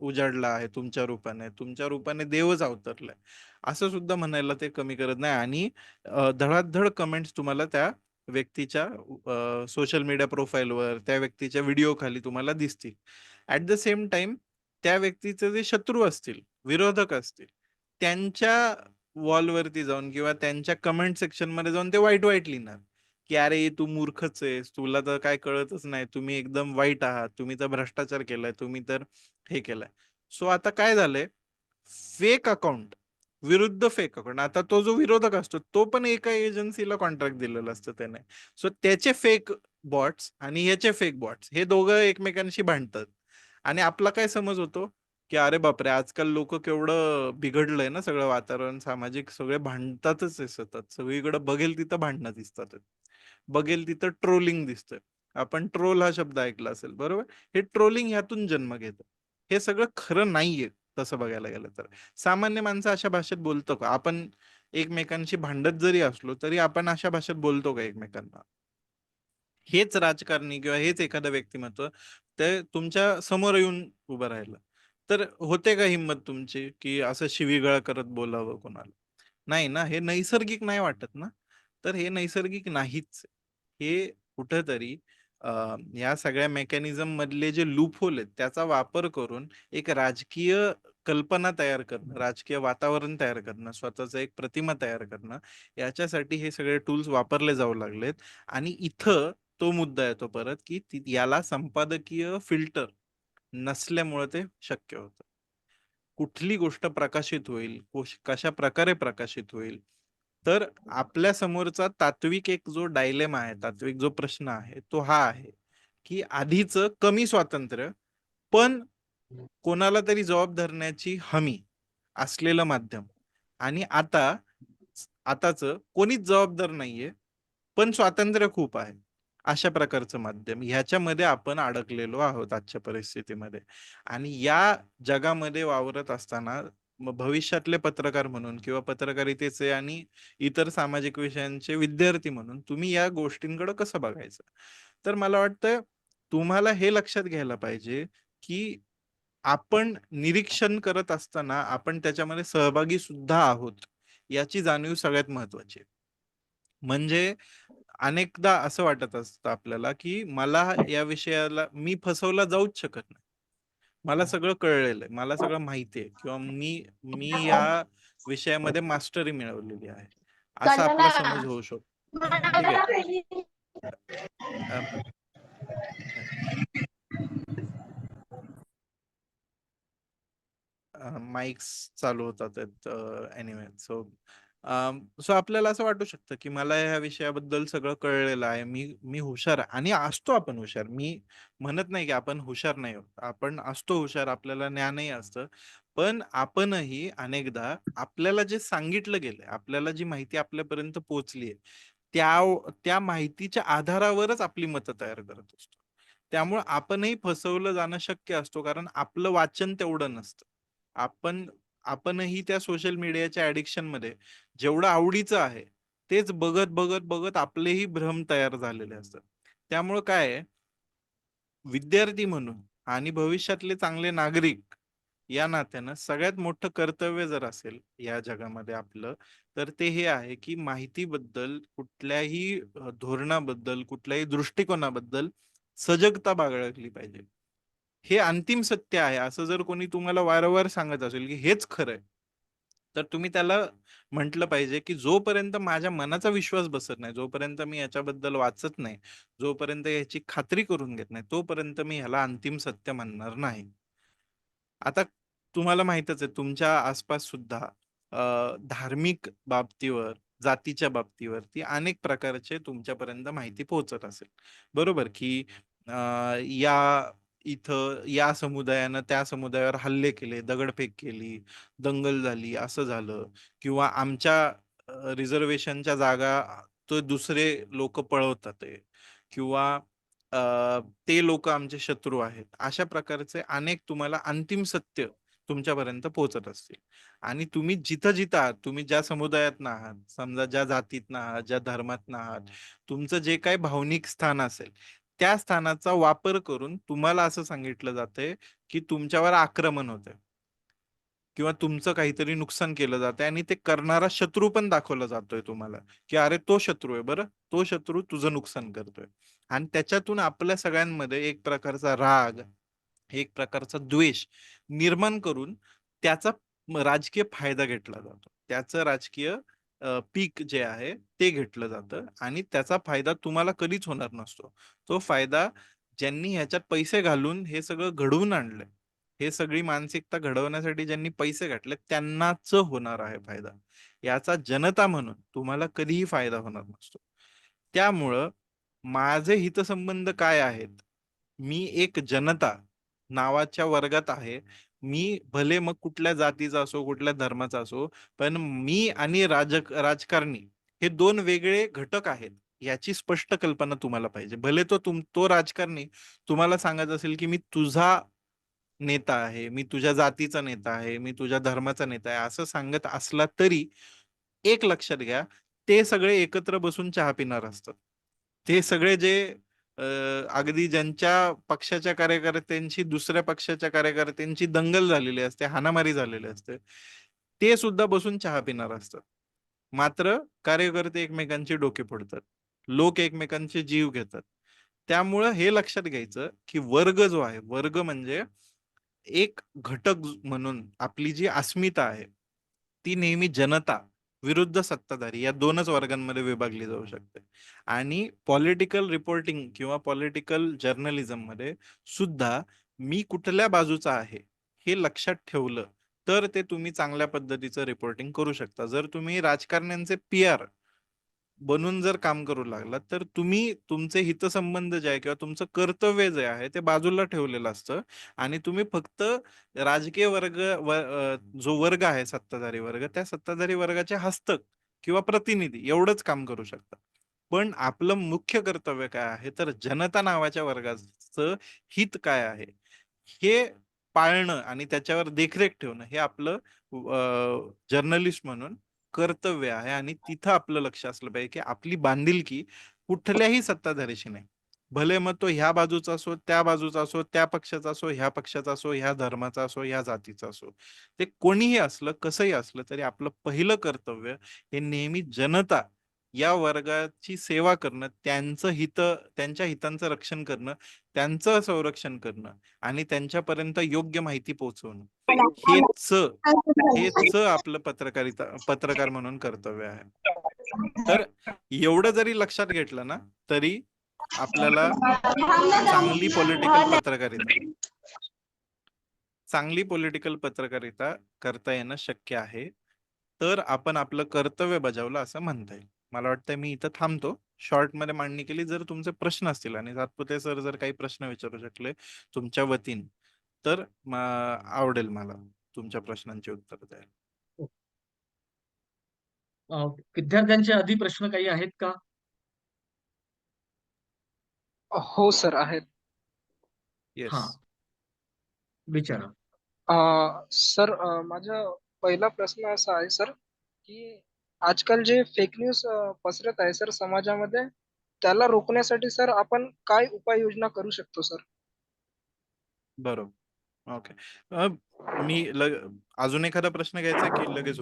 उजाडला आहे तुमच्या रूपाने. तुमच्या रूपाने देवच अवतरलाय. असं सुद्धा म्हणायला ते कमी करत नाही आणि धडाधड कमेंट्स तुम्हाला त्या व्यक्तीच्या सोशल मीडिया प्रोफाईलवर, त्या व्यक्तीच्या व्हिडिओ खाली तुम्हाला दिसतील. ॲट द सेम टाईम त्या व्यक्तीचे जे शत्रू असतील, विरोधक असतील, त्यांच्या वॉलवरती जाऊन किंवा त्यांच्या कमेंट सेक्शनमध्ये जाऊन ते वाईट-वाईट लिहिणार. की "अरे, तू मूर्खच आहेस. तुला तर काय कळतच नाही. तुम्ही एकदम वाईट आहात. तुम्ही तर भ्रष्टाचार केलाय. तुम्ही तर हे केलंय." सो आता काय झालंय, फेक अकाउंट विरुद्ध फेक अकाउंट. आता तो जो विरोधक असतो, तो पण एका एजन्सीला कॉन्ट्रॅक्ट दिलेलं असतं त्याने. सो त्याचे फेक बॉट्स आणि ह्याचे फेक बॉट्स हे दोघं एकमेकांशी भांडतात. आणि आपला काय समज होतो, की अरे बापरे! आजकाल लोकं केवढं बिघडलंय ना सगळं वातावरण, सामाजिक सगळे भांडतातच आहे सतत. सगळीकडे बघेल तिथं भांडणं दिसतात आहेत. बघेल तिथं ट्रोलिंग दिसतंय. आपण ट्रोल हा शब्द ऐकला असेल, बरोबर? हे ट्रोलिंग ह्यातून जन्म घेतं. हे सगळं खरं नाहीये तसं बघायला गेलं तर. सामान्य माणसं अशा भाषेत बोलतो का? आपण एकमेकांशी भांडत जरी असलो, तरी आपण अशा भाषेत बोलतो का एकमेकांना? हेच राजकारणी किंवा हेच एखादं व्यक्तिमत्व ते तुमच्या समोर येऊन उभं राहिलं. तर होते का हिंमत तुमची, की असं शिवीगाळ करत बोलावं कोणाला? नाही ना, हे नैसर्गिक नाही वाटत ना. तर हे नैसर्गिक नाहीच. हे कुठेतरी अ, या सगळ्या मेकॅनिझम मधले जे लूप होल आहेत, त्याचा वापर करून एक राजकीय कल्पना तयार करणं, राजकीय वातावरण तयार करणं, स्वतःचं एक प्रतिमा तयार करणं, याच्यासाठी हे सगळे टूल्स वापरले जाऊ लागलेत. आणि इथं तो मुद्दा येतो परत, की याला संपादकीय फिल्टर नसल्यामुळे ते शक्य होतं. कुठली गोष्ट प्रकाशित होईल, कशा प्रकारे प्रकाशित होईल. तर आपल्या समोरचा तात्विक एक जो डायलेमा आहे, तात्विक जो प्रश्न आहे, तो हा आहे, की आधीचं कमी स्वातंत्र्य, पण कोणाला तरी जबाब धरण्याची हमी असलेलं माध्यम आणि आताचं कोणीच जबाबदार नाहीये, पण स्वातंत्र्य खूप आहे. अशा प्रकारचं माध्यम. ह्याच्यामध्ये आपण अडकलेलो आहोत आजच्या परिस्थितीमध्ये. आणि या जगामध्ये वावरत असताना भविष्यातले पत्रकार म्हणून किंवा पत्रकारितेचे आणि इतर सामाजिक विषयांचे विद्यार्थी म्हणून तुम्ही या गोष्टींकडे कसं बघायचं? तर मला वाटतं तुम्हाला हे लक्षात घ्यायला पाहिजे, की आपण निरीक्षण करत असताना आपण त्याच्यामध्ये सहभागी सुद्धा आहोत, याची जाणीव सगळ्यात महत्त्वाची आहे. म्हणजे अनेकदा असं वाटत असतं आपल्याला, की मला या विषयाला मी फसवला जाऊच शकत नाही. मला सगळं कळलेलं आहे. मला सगळं माहिती आहे किंवा मी मी या विषयामध्ये मास्टरी मिळवलेली आहे. असा आपला समज होऊ शकतो. ठीक आहे. अ, माईक्स चालू होतात एनिवे सो आपल्याला असं वाटू शकतं, की मला ह्या विषयाबद्दल सगळं कळलेलं आहे. मी हुशार आहे आणि असतो आपण हुशार. मी म्हणत नाही, की आपण हुशार नाही आहोत. आपण असतो हुशार, आपल्याला ज्ञानही असतं. पण आपणही अनेकदा आपल्याला जे सांगितलं गेलंय, आपल्याला जी माहिती आपल्यापर्यंत पोहोचली आहे, त्या माहितीच्या आधारावरच आपली मतं तयार करत असतो. त्यामुळे आपणही फसवलं जाणं शक्य असतो, कारण आपलं वाचन तेवढं नसतं. आपण आपणही त्या सोशल मीडियाच्या ॲडिक्शनमध्ये जेवढं आवडीचं आहे, तेच बघत आपलेही भ्रम तयार झालेले असतात. त्यामुळं काय आहे, विद्यार्थी म्हणून आणि भविष्यातले चांगले नागरिक या नात्यानं सगळ्यात मोठं कर्तव्य जर असेल या जगामध्ये आपलं, तर ते हे आहे, की माहितीबद्दल कुठल्याही धोरणाबद्दल, कुठल्याही दृष्टिकोनाबद्दल सजगता बाळगली पाहिजे. हे अंतिम सत्य आहे असं जर कोणी तुम्हाला वारंवार सांगत असेल, की हेच खरं तर तुम्ही त्याला म्हटलं पाहिजे, की जोपर्यंत माझ्या मनाचा विश्वास बसत नाही, जोपर्यंत मी याच्याबद्दल वाचत नाही, जोपर्यंत याची खात्री करून घेत नाही, तोपर्यंत मी ह्याला अंतिम सत्य मानणार नाही. आता तुम्हाला माहीतच आहे तुमच्या आसपास सुद्धा धार्मिक बाबतीवर, जातीच्या बाबतीवरती अनेक प्रकारचे तुमच्यापर्यंत माहिती पोहोचत असेल. बरोबर? की या इथं या समुदायानं त्या समुदायावर हल्ले केले, दगडफेक केली, दंगल झाली, असं झालं किंवा आमच्या रिझर्व्हेशनच्या जागा तो दुसरे लोकं पळवतात आहे किंवा अ, ते लोकं आमचे शत्रू आहेत. अशा प्रकारचे अनेक तुम्हाला अंतिम सत्य तुमच्यापर्यंत पोहोचत असतील आणि तुम्ही जिथं-जिथं आहात, तुम्ही ज्या समुदायातनं आहात, समजा ज्या जातीतनं आहात, ज्या धर्मातनं आहात, तुमचं जे काही भावनिक स्थान असेल, त्या स्थानाचा वापर करून तुम्हाला असं सांगितलं जातंय, की तुमच्यावर आक्रमण होतंय. किंवा तुमचं काहीतरी नुकसान केलं जातंय आणि ते करणारा शत्रू पण दाखवला जातोय तुम्हाला, की अरे तो शत्रू आहे बरं, तो शत्रू तुझं नुकसान करतोय. आणि त्याच्यातून आपल्या सगळ्यांमध्ये एक प्रकारचा राग, एक प्रकारचा द्वेष निर्माण करून त्याचा राजकीय फायदा घेतला जातो. त्याचं राजकीय पीक जे आहे ते घेतलं जातं आणि त्याचा फायदा तुम्हाला कधीच होणार नसतो. तो फायदा ज्यांनी ह्याच्यात पैसे घालून हे सगळं घडवून आणलंय, हे सगळी मानसिकता घडवण्यासाठी ज्यांनी पैसे घातले त्यांनाच होणार आहे फायदा. याचा जनता म्हणून तुम्हाला कधीही फायदा होणार नसतो. त्यामुळं माझे हितसंबंध काय आहेत? मी एक जनता नावाच्या वर्गात आहे. मी भले मग कुठल्या जातीचा असो, कुठल्या धर्माचा असो, पण मी आणि राजकारणी हे दोन वेगळे घटक आहेत. याची स्पष्ट कल्पना तुम्हाला पाहिजे. भले तो राजकारणी तुम्हाला सांगत असेल, की मी तुझा नेता आहे, मी तुझ्या जातीचा नेता आहे, मी तुझ्या धर्माचा नेता आहे, असं सांगत असला तरी एक लक्षात घ्या, ते सगळे एकत्र बसून चहा पिणार असतात. ते सगळे जे अ, अगदी ज्यांच्या पक्षाच्या कार्यकर्त्यांची दुसऱ्या पक्षाच्या कार्यकर्त्यांची दंगल झालेली असते, हाणामारी झालेली असते, ते सुद्धा बसून चहा पिणार असतात. मात्र कार्यकर्ते एकमेकांची डोके फोडतात. लोक एकमेकांचे जीव घेतात. त्यामुळं हे लक्षात घ्यायचं, की वर्ग जो आहे, वर्ग म्हणजे एक घटक म्हणून आपली जी अस्मिता आहे, ती नेहमी जनता विरुद्ध सत्ताधारी या दोनच वर्गांमध्ये विभागली जाऊ शकते. आणि पॉलिटिकल रिपोर्टिंग किंवा पॉलिटिकल जर्नलिझम मध्ये सुद्धा मी कुठल्या बाजूचा आहे हे लक्षात ठेवलं तर ते तुम्ही चांगल्या पद्धतीचं रिपोर्टिंग करू शकता. जर तुम्ही राजकारण्यांचे पीआर बनून जर काम करू लागलात तर तुम्ही तुमचे हितसंबंध जे आहे किंवा तुमचं कर्तव्य जे आहे ते बाजूला ठेवलेलं असतं आणि तुम्ही फक्त राजकीय जो वर्ग आहे सत्ताधारी वर्ग, त्या सत्ताधारी वर्गाचे हस्तक किंवा प्रतिनिधी एवढंच काम करू शकता. पण आपलं मुख्य कर्तव्य काय आहे तर जनता नावाच्या वर्गाचं हित काय आहे हे पाळणं आणि त्याच्यावर देखरेख ठेवणं हे आपलं जर्नलिस्ट म्हणून कर्तव्य आहे. आणि तिथं आपलं लक्ष असलं पाहिजे की आपली बांधिलकी कुठल्याही सत्ताधारीशी नाही. भले मग तो ह्या बाजूचा असो, त्या बाजूचा असो, त्या पक्षाचा असो, ह्या पक्षाचा असो, ह्या धर्माचा असो, ह्या जातीचा असो, ते कोणीही असलं, कसंही असलं तरी आपलं पहिलं कर्तव्य हे नेहमी जनता या वर्गाची सेवा करणं, त्यांच्या हितांचं रक्षण करणं, त्यांचं संरक्षण करणं आणि त्यांच्यापर्यंत योग्य माहिती पोहोचवणं. हेच हेच आपलं पत्रकार म्हणून कर्तव्य आहे. तर एवढं जरी लक्षात घेतलं ना तरी आपल्याला चांगली पॉलिटिकल पत्रकारिता चांगली पॉलिटिकल पत्रकारिता करता येणं शक्य आहे. तर आपण आपलं कर्तव्य बजावलं असं म्हणता येईल. मला वाटतं मी इथं थांबतो. शॉर्ट मध्ये मांडणी केली. जर तुमचे प्रश्न असतील आणि सातपुते सर जर काही प्रश्न विचारू शकले तुमच्या वतीने तर आवडेल मला तुमच्या प्रश्नांची उत्तर द्यायला. विद्यार्थ्यांचे आधी प्रश्न काही आहेत का? हो सर आहेत. येस. हा, विचारा. सर माझा पहिला प्रश्न असा आहे सर की आजकाल जे फेक न्यूज पसरत आहे सर समाजामध्ये, त्याला रोखण्यासाठी सर आपण काय उपाययोजना करू शकतो सर? बरोबर. ओके. मी अजून एखादा प्रश्न घ्यायचा की लगेच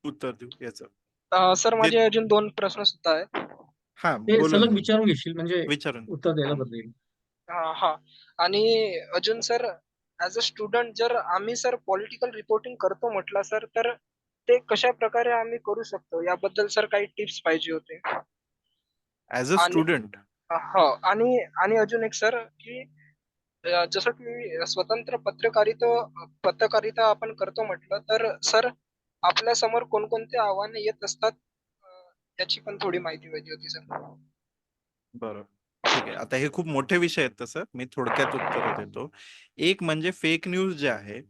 उत्तर देऊ याचं? सर जे माझे अजून दोन प्रश्न सुद्धा आहेत. हा, ते बोलून सलग घे. विचारून घेशील म्हणजे विचारून उत्तर द्यायला बरं येईल. हा, आणि अजून सर ऍज अ स्टुडंट जर आम्ही सर पॉलिटिकल रिपोर्टिंग करतो म्हटलं सर, तर ते कशा प्रकारे आम्ही करू शकतो याबद्दल सर काही टिप्स पाहिजे होते. ऍज अ आणि स्टुडंट. हो, आणि आणि अजून एक सर की जसं की स्वतंत्र पत्रकारिता आपण करतो म्हटलं तर सर आपल्या समोर कोणकोणते आव्हाने येत असतात, याची पण थोडी माहिती पाहिजे होती सर. बरोबर. ठीक आहे. आता हे खूप मोठे विषय आहेत तसं. मी थोडक्यात उत्तर देतो. एक म्हणजे फेक न्यूज जे आहे,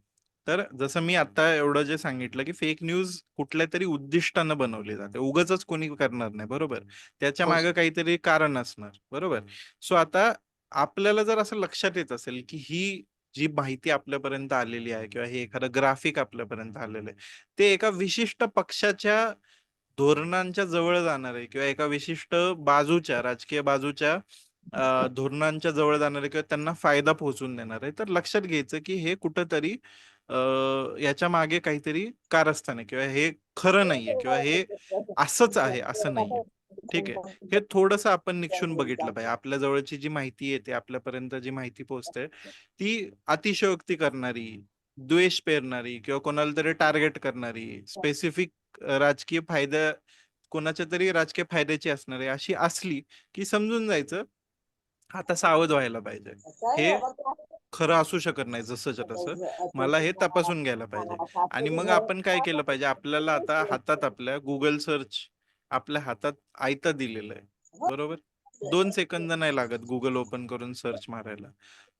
तर जसं मी आता एवढं जे सांगितलं, की फेक न्यूज कुठल्यातरी उद्दिष्टानं बनवली जाते. उगाचच कोणी करणार नाही, बरोबर? त्याच्या हो मागे सर. काहीतरी कारण असणार, बरोबर? सो आता आपल्याला जर असं लक्षात येत असेल, की ही जी माहिती आपल्यापर्यंत आलेली आहे किंवा हे एखादं ग्राफिक आपल्यापर्यंत आलेलं आहे, ते एका विशिष्ट पक्षाच्या धोरणांच्या जवळ जाणार आहे किंवा एका विशिष्ट बाजूच्या राजकीय बाजूच्या धोरणांच्या जवळ जाणार आहे किंवा त्यांना फायदा पोहोचून देणार आहे, तर लक्षात घ्यायचं की हे कुठंतरी याच्या मागे काहीतरी कारस्थान आहे किंवा हे खरं नाहीये किंवा हे असंच आहे असं नाहीये. ठीक आहे. हे थोडंसं आपण निक्षून बघितलं पाहिजे. आपल्या जवळची जी माहिती येते, आपल्यापर्यंत जी माहिती पोहोचते, ती अतिशयोक्ती करणारी द्वेष पेरणारी किंवा कोणाला तरी टार्गेट करणारी, स्पेसिफिक राजकीय फायदा कोणाच्या तरी राजकीय फायद्याची असणारी अशी असली की समजून जायचं आता सावध व्हायला पाहिजे. हे खरं असू शकत नाही जसंच्या तसं. मला हे तपासून घ्यायला पाहिजे. आणि मग आपण काय केलं पाहिजे, आपल्याला आता हातात आपल्या गुगल सर्च आपल्या हातात आयतं दिलेलं आहे. बरोबर? 2 सेकंद नाही लागत गुगल ओपन करून सर्च मारायला.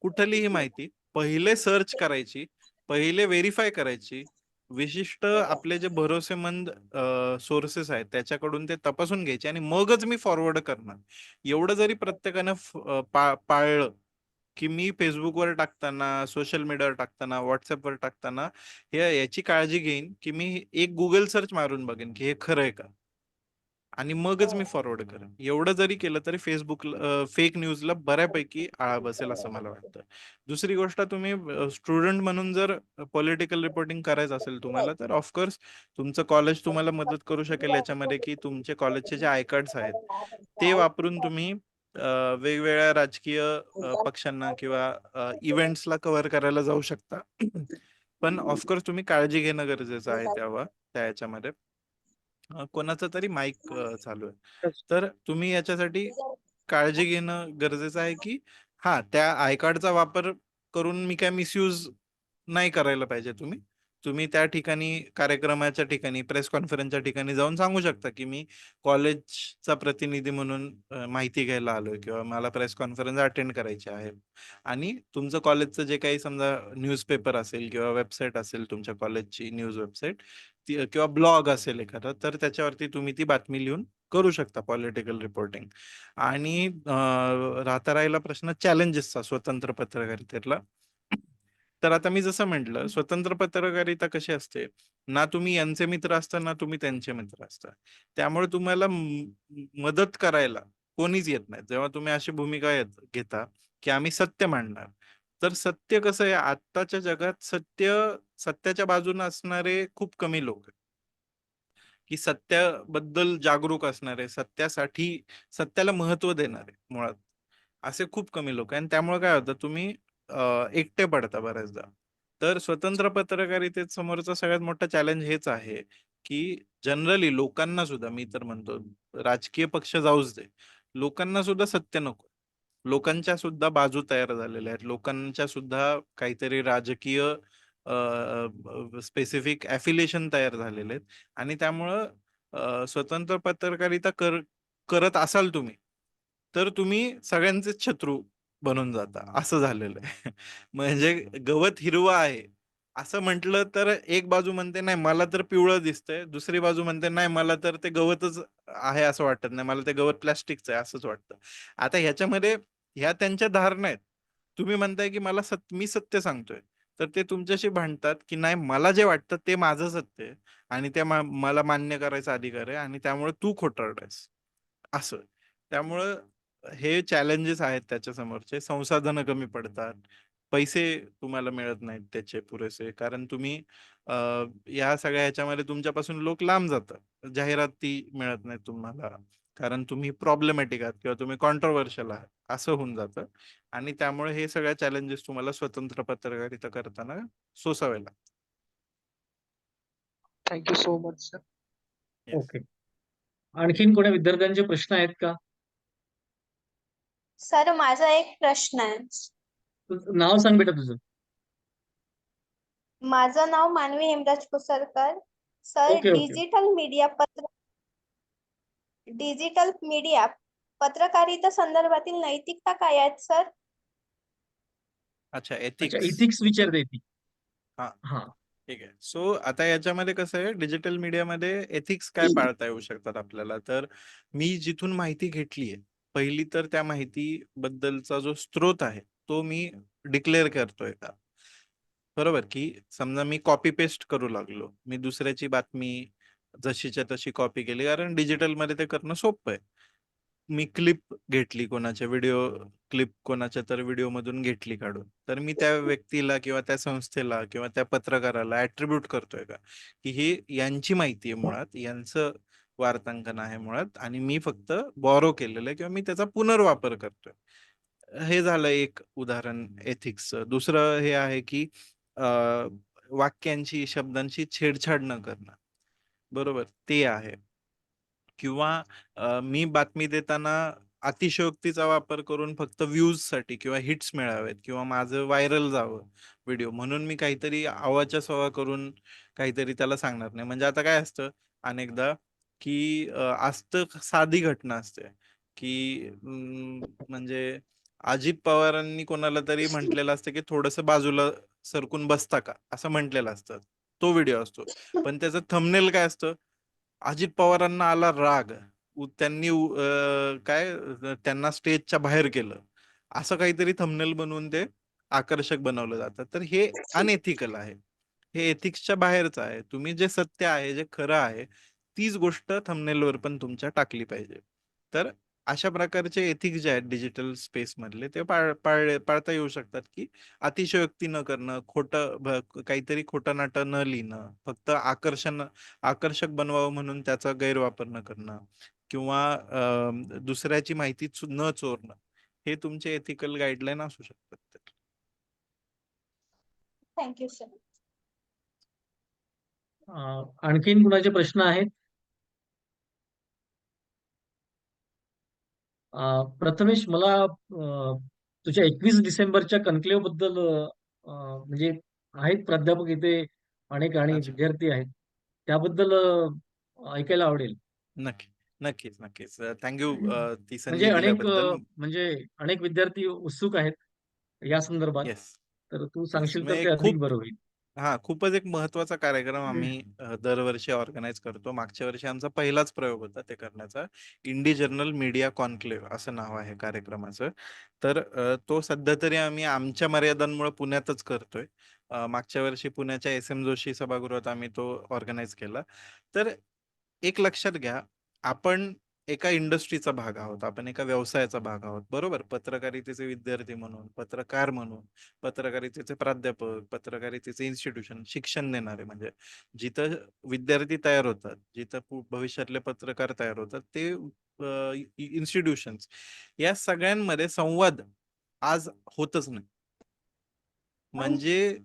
कुठलीही माहिती पहिले सर्च करायची, पहिले व्हेरिफाय करायची. विशिष्ट आपले जे भरोसेमंद सोर्सेस आहेत त्याच्याकडून ते तपासून घ्यायचे आणि मगच मी फॉरवर्ड करणार. एवढं जरी प्रत्येकानं पाळलं की मी फेसबुकवर टाकताना, सोशल मीडियावर टाकताना, व्हॉट्सअपवर टाकताना याची काळजी घेईन की मी एक गुगल सर्च मारून बघेन की हे खरं आहे का? आणि मगच मी फॉरवर्ड करेन. एवढं जरी केलं तरी फेक न्यूजला बऱ्यापैकी आळा बसेल असं मला वाटतं. दुसरी गोष्ट, तुम्ही स्टुडंट म्हणून जर पॉलिटिकल रिपोर्टिंग करायचं असेल तुम्हाला, तर ऑफकोर्स तुमचं कॉलेज तुम्हाला मदत करू शकेल याच्यामध्ये, की तुमचे कॉलेजचे जे आय कार्ड्स आहेत ते वापरून तुम्ही वेगवेगळ्या राजकीय पक्षांना किंवा इव्हेंट्सला कव्हर करायला जाऊ शकता. पण ऑफकोर्स तुम्ही काळजी घेणं गरजेचं आहे तेव्हा त्या याच्यामध्ये. कोणाचा तरी माईक चालू आहे. तर तुम्ही याच्यासाठी काळजी घेणं गरजेचं आहे की त्या आय कार्डचा वापर करून मी काय मिसयूज नाही करायला पाहिजे. तुम्ही त्या ठिकाणी, कार्यक्रमाच्या ठिकाणी, प्रेस कॉन्फरन्सच्या ठिकाणी जाऊन सांगू शकता की मी कॉलेजचा प्रतिनिधी म्हणून माहिती घ्यायला आलोय किंवा मला प्रेस कॉन्फरन्स अटेंड करायची आहे. आणि तुमचं कॉलेजचं जे काही समजा न्यूजपेपर असेल किंवा वेबसाईट असेल तुमच्या कॉलेजची न्यूज वेबसाईट किंवा ब्लॉग असेल एखादा, तर त्याच्यावरती तुम्ही ती बातमी लिहून करू शकता पॉलिटिकल रिपोर्टिंग. आणि राहिला प्रश्न चॅलेंजेसचा स्वतंत्र पत्रकारितेतला. तर आता मी जसं म्हटलं, स्वतंत्र पत्रकारिता कशी असते, ना तुम्ही यांचे मित्र असता ना तुम्ही त्यांचे मित्र असता. त्यामुळे तुम्हाला मदत करायला कोणीच येत नाही. जेव्हा तुम्ही अशी भूमिका घेता की आम्ही सत्य मांडणार, तर सत्य कसं आहे, आत्ताच्या जगात सत्याच्या बाजूने असणारे खूप कमी लोक आहेत. की सत्याबद्दल जागरूक असणारे, सत्याला महत्व देणारे मुळात असे खूप कमी लोक आहे. आणि त्यामुळे काय होतं, तुम्ही एकटे पडता बऱ्याचदा. तर स्वतंत्र पत्रकारितेत समोरचा सगळ्यात मोठा चॅलेंज हेच आहे की जनरली लोकांना सुद्धा, मी तर म्हणतो राजकीय पक्ष जाऊच दे, लोकांना सुद्धा सत्य नको. लोकांच्या सुद्धा बाजू तयार झालेल्या आहेत. लोकांच्या सुद्धा काहीतरी राजकीय स्पेसिफिक ॲफिलिएशन तयार झालेले आहेत. आणि त्यामुळं स्वतंत्र पत्रकारिता करत असाल तुम्ही, तर तुम्ही सगळ्यांचेच शत्रू बनून जाता, असं झालेलं आहे. म्हणजे गवत हिरवं आहे असं म्हटलं तर एक बाजू म्हणते नाही मला तर पिवळं दिसतंय, दुसरी बाजू म्हणते नाही मला तर ते गवतच आहे असं वाटत नाही, मला ते गवत प्लास्टिकचं आहे असंच वाटतं. आता ह्याच्यामध्ये ह्या त्यांच्या धारणा आहेत. तुम्ही म्हणताय की मी सत्य सांगतोय, तर ते तुमच्याशी भांडतात की नाही मला जे वाटतं ते माझं सत्य आहे आणि ते मला मान्य करायचा अधिकार आहे आणि त्यामुळे तू खोटारडायस असं. त्यामुळं हे चॅलेंजेस आहेत त्याच्या समोरचे. संसाधनं कमी पडतात, पैसे तुम्हाला मिळत नाहीत त्याचे पुरेसे, कारण तुम्ही या सगळ्या ह्याच्यामध्ये तुमच्यापासून लोक लांब जातात. जाहिराती मिळत नाहीत तुम्हाला, कारण तुम्ही प्रॉब्लेमॅटिक आहात किंवा तुम्ही कॉन्ट्रोव्हर्शियल आहात, असं होऊन जातं. आणि त्यामुळे हे सगळ्या चॅलेंजेस तुम्हाला स्वतंत्र पत्रकारिता करताना सोसावे लागतात. Thank you so much sir. Yes. Okay. आणखीन कोणा विद्यार्थ्यांचे प्रश्न आहेत का? सर माझा एक प्रश्न आहे. नाव सांग बेटा तुझं. माझं नाव Manavi Hemraj Kusarkar. Sir okay okay. Digital media पत्रकारिता संदर्भातील नैतिकता काय आहेत सर? अच्छा, अच्छा, एथिक्स. इथिक्स विचारते ती. हा हा. ठीक आहे. सो आता याच्यामध्ये कसं आहे, डिजिटल मीडियामध्ये एथिक्स काय पाळता येऊ शकतात आपल्याला. तर मी जिथून माहिती घेतलीये, पहिली तर त्या माहिती बद्दलचा जो स्रोत आहे तो मी डिक्लेअर करतोय का, बरोबर. की समजा मी कॉपी पेस्ट करू लागलो, मी दुसऱ्याची बातमी जशीच्या तशी कॉपी केली, कारण डिजिटल मध्ये ते करणं सोपं आहे. मी क्लिप घेतली, कोणाच्या क्लिप कोणाच्या तर व्हिडिओ मधून घेतली काढून, तर मी त्या व्यक्तीला किंवा त्या संस्थेला किंवा त्या पत्रकाराला ऍट्रिब्यूट करतोय का की ही यांची माहिती आहे, मुळात यांचं वार्तांकन आहे मुळात, आणि मी फक्त बॉरो केलेलं आहे किंवा मी त्याचा पुनर्वापर करतोय. हे झालं एक उदाहरण एथिक्सचं. दुसरं हे आहे की वाक्यांची, शब्दांची छेडछाड न करणं. बरोबर, ते आहे. किंवा मी बातमी देताना अतिशयोक्तीचा वापर करून फक्त व्ह्यूजसाठी किंवा हिट्स मिळावेत किंवा माझं व्हायरल जावं व्हिडिओ म्हणून मी काहीतरी आवाच्या सवा करून काहीतरी त्याला सांगणार नाही. म्हणजे आता काय असतं अनेकदा, की असतं साधी घटना असते, की म्हणजे अजित पवारांनी कोणाला तरी म्हटलेलं असतं, की थोडंसं बाजूला सरकून बसता का? असं म्हटलेलं असतं. तो व्हिडिओ असतो. पण त्याचं थंबनेल काय असतं? अजित पवारांना आला राग. त्यांनी त्यांना स्टेजच्या बाहेर केलं. असं काहीतरी थंबनेल बनवून ते आकर्षक बनवलं जातं. तर हे अनएथिकल आहे. हे एथिक्सच्या बाहेरचं आहे. तुम्ही जे सत्य आहे, जे खरं आहे, तीच गोष्ट थंबनेलवर पण तुमच्या टाकली पाहिजे. तर अशा प्रकारचे एथिक्स जे आहेत डिजिटल स्पेस मधले ते पाळता येऊ शकतात, की अतिशयोक्ती न करणं, काहीतरी खोटं नाटं न लिहिणं, फक्त आकर्षक बनवावं म्हणून त्याचा गैरवापर न करणं किंवा दुसऱ्याची माहिती न चोरणं, हे तुमचे एथिकल गाईडलाईन असू शकतात. Thank you sir. आणखीन कुणाचे प्रश्न आहेत? प्रथमेश, मला तुझ्या 21 डिसेंबरच्या कन्क्लेव्ह बद्दल म्हणजे आहेत प्राध्यापक इथे अनेक आणि अच्छा. विद्यार्थी आहेत, त्याबद्दल ऐकायला आवडेल. नक्कीच. थँक्यू ती म्हणजे संधी दिल्याबद्दल. म्हणजे अनेक विद्यार्थी उत्सुक आहेत या संदर्भात, येस. तर तू येस. सांगशील तर म्हणजे ते अधिक बरं होईल. खूपच एक महत्वाचा कार्यक्रम आम्ही दरवर्षी ऑर्गनाईज करतो. मागच्या वर्षी आमचा पहिलाच प्रयोग होता ते करण्याचा. इंडी जर्नल मीडिया कॉन्क्लेव्ह असं नाव आहे कार्यक्रमाचं. तर तो सध्या तरी आम्ही आमच्या मर्यादांमुळे पुण्यातच करतोय. मागच्या वर्षी पुण्याच्या SM जोशी सभागृहात आम्ही तो ऑर्गनाईज केला. तर एक लक्षात घ्या, आपण एका इंडस्ट्रीचा भाग आहोत, आपण एका व्यवसायाचा भाग आहोत, बरोबर? पत्रकारितेचे विद्यार्थी म्हणून, पत्रकार म्हणून, पत्रकारितेचे प्राध्यापक, पत्रकारितेचे इन्स्टिट्यूशन, शिक्षण देणारे, म्हणजे जिथं विद्यार्थी तयार होतात, जिथं भविष्यातले पत्रकार तयार होतात, ते इन्स्टिट्यूशन्स, या सगळ्यांमध्ये संवाद आज होतच नाही. म्हणजे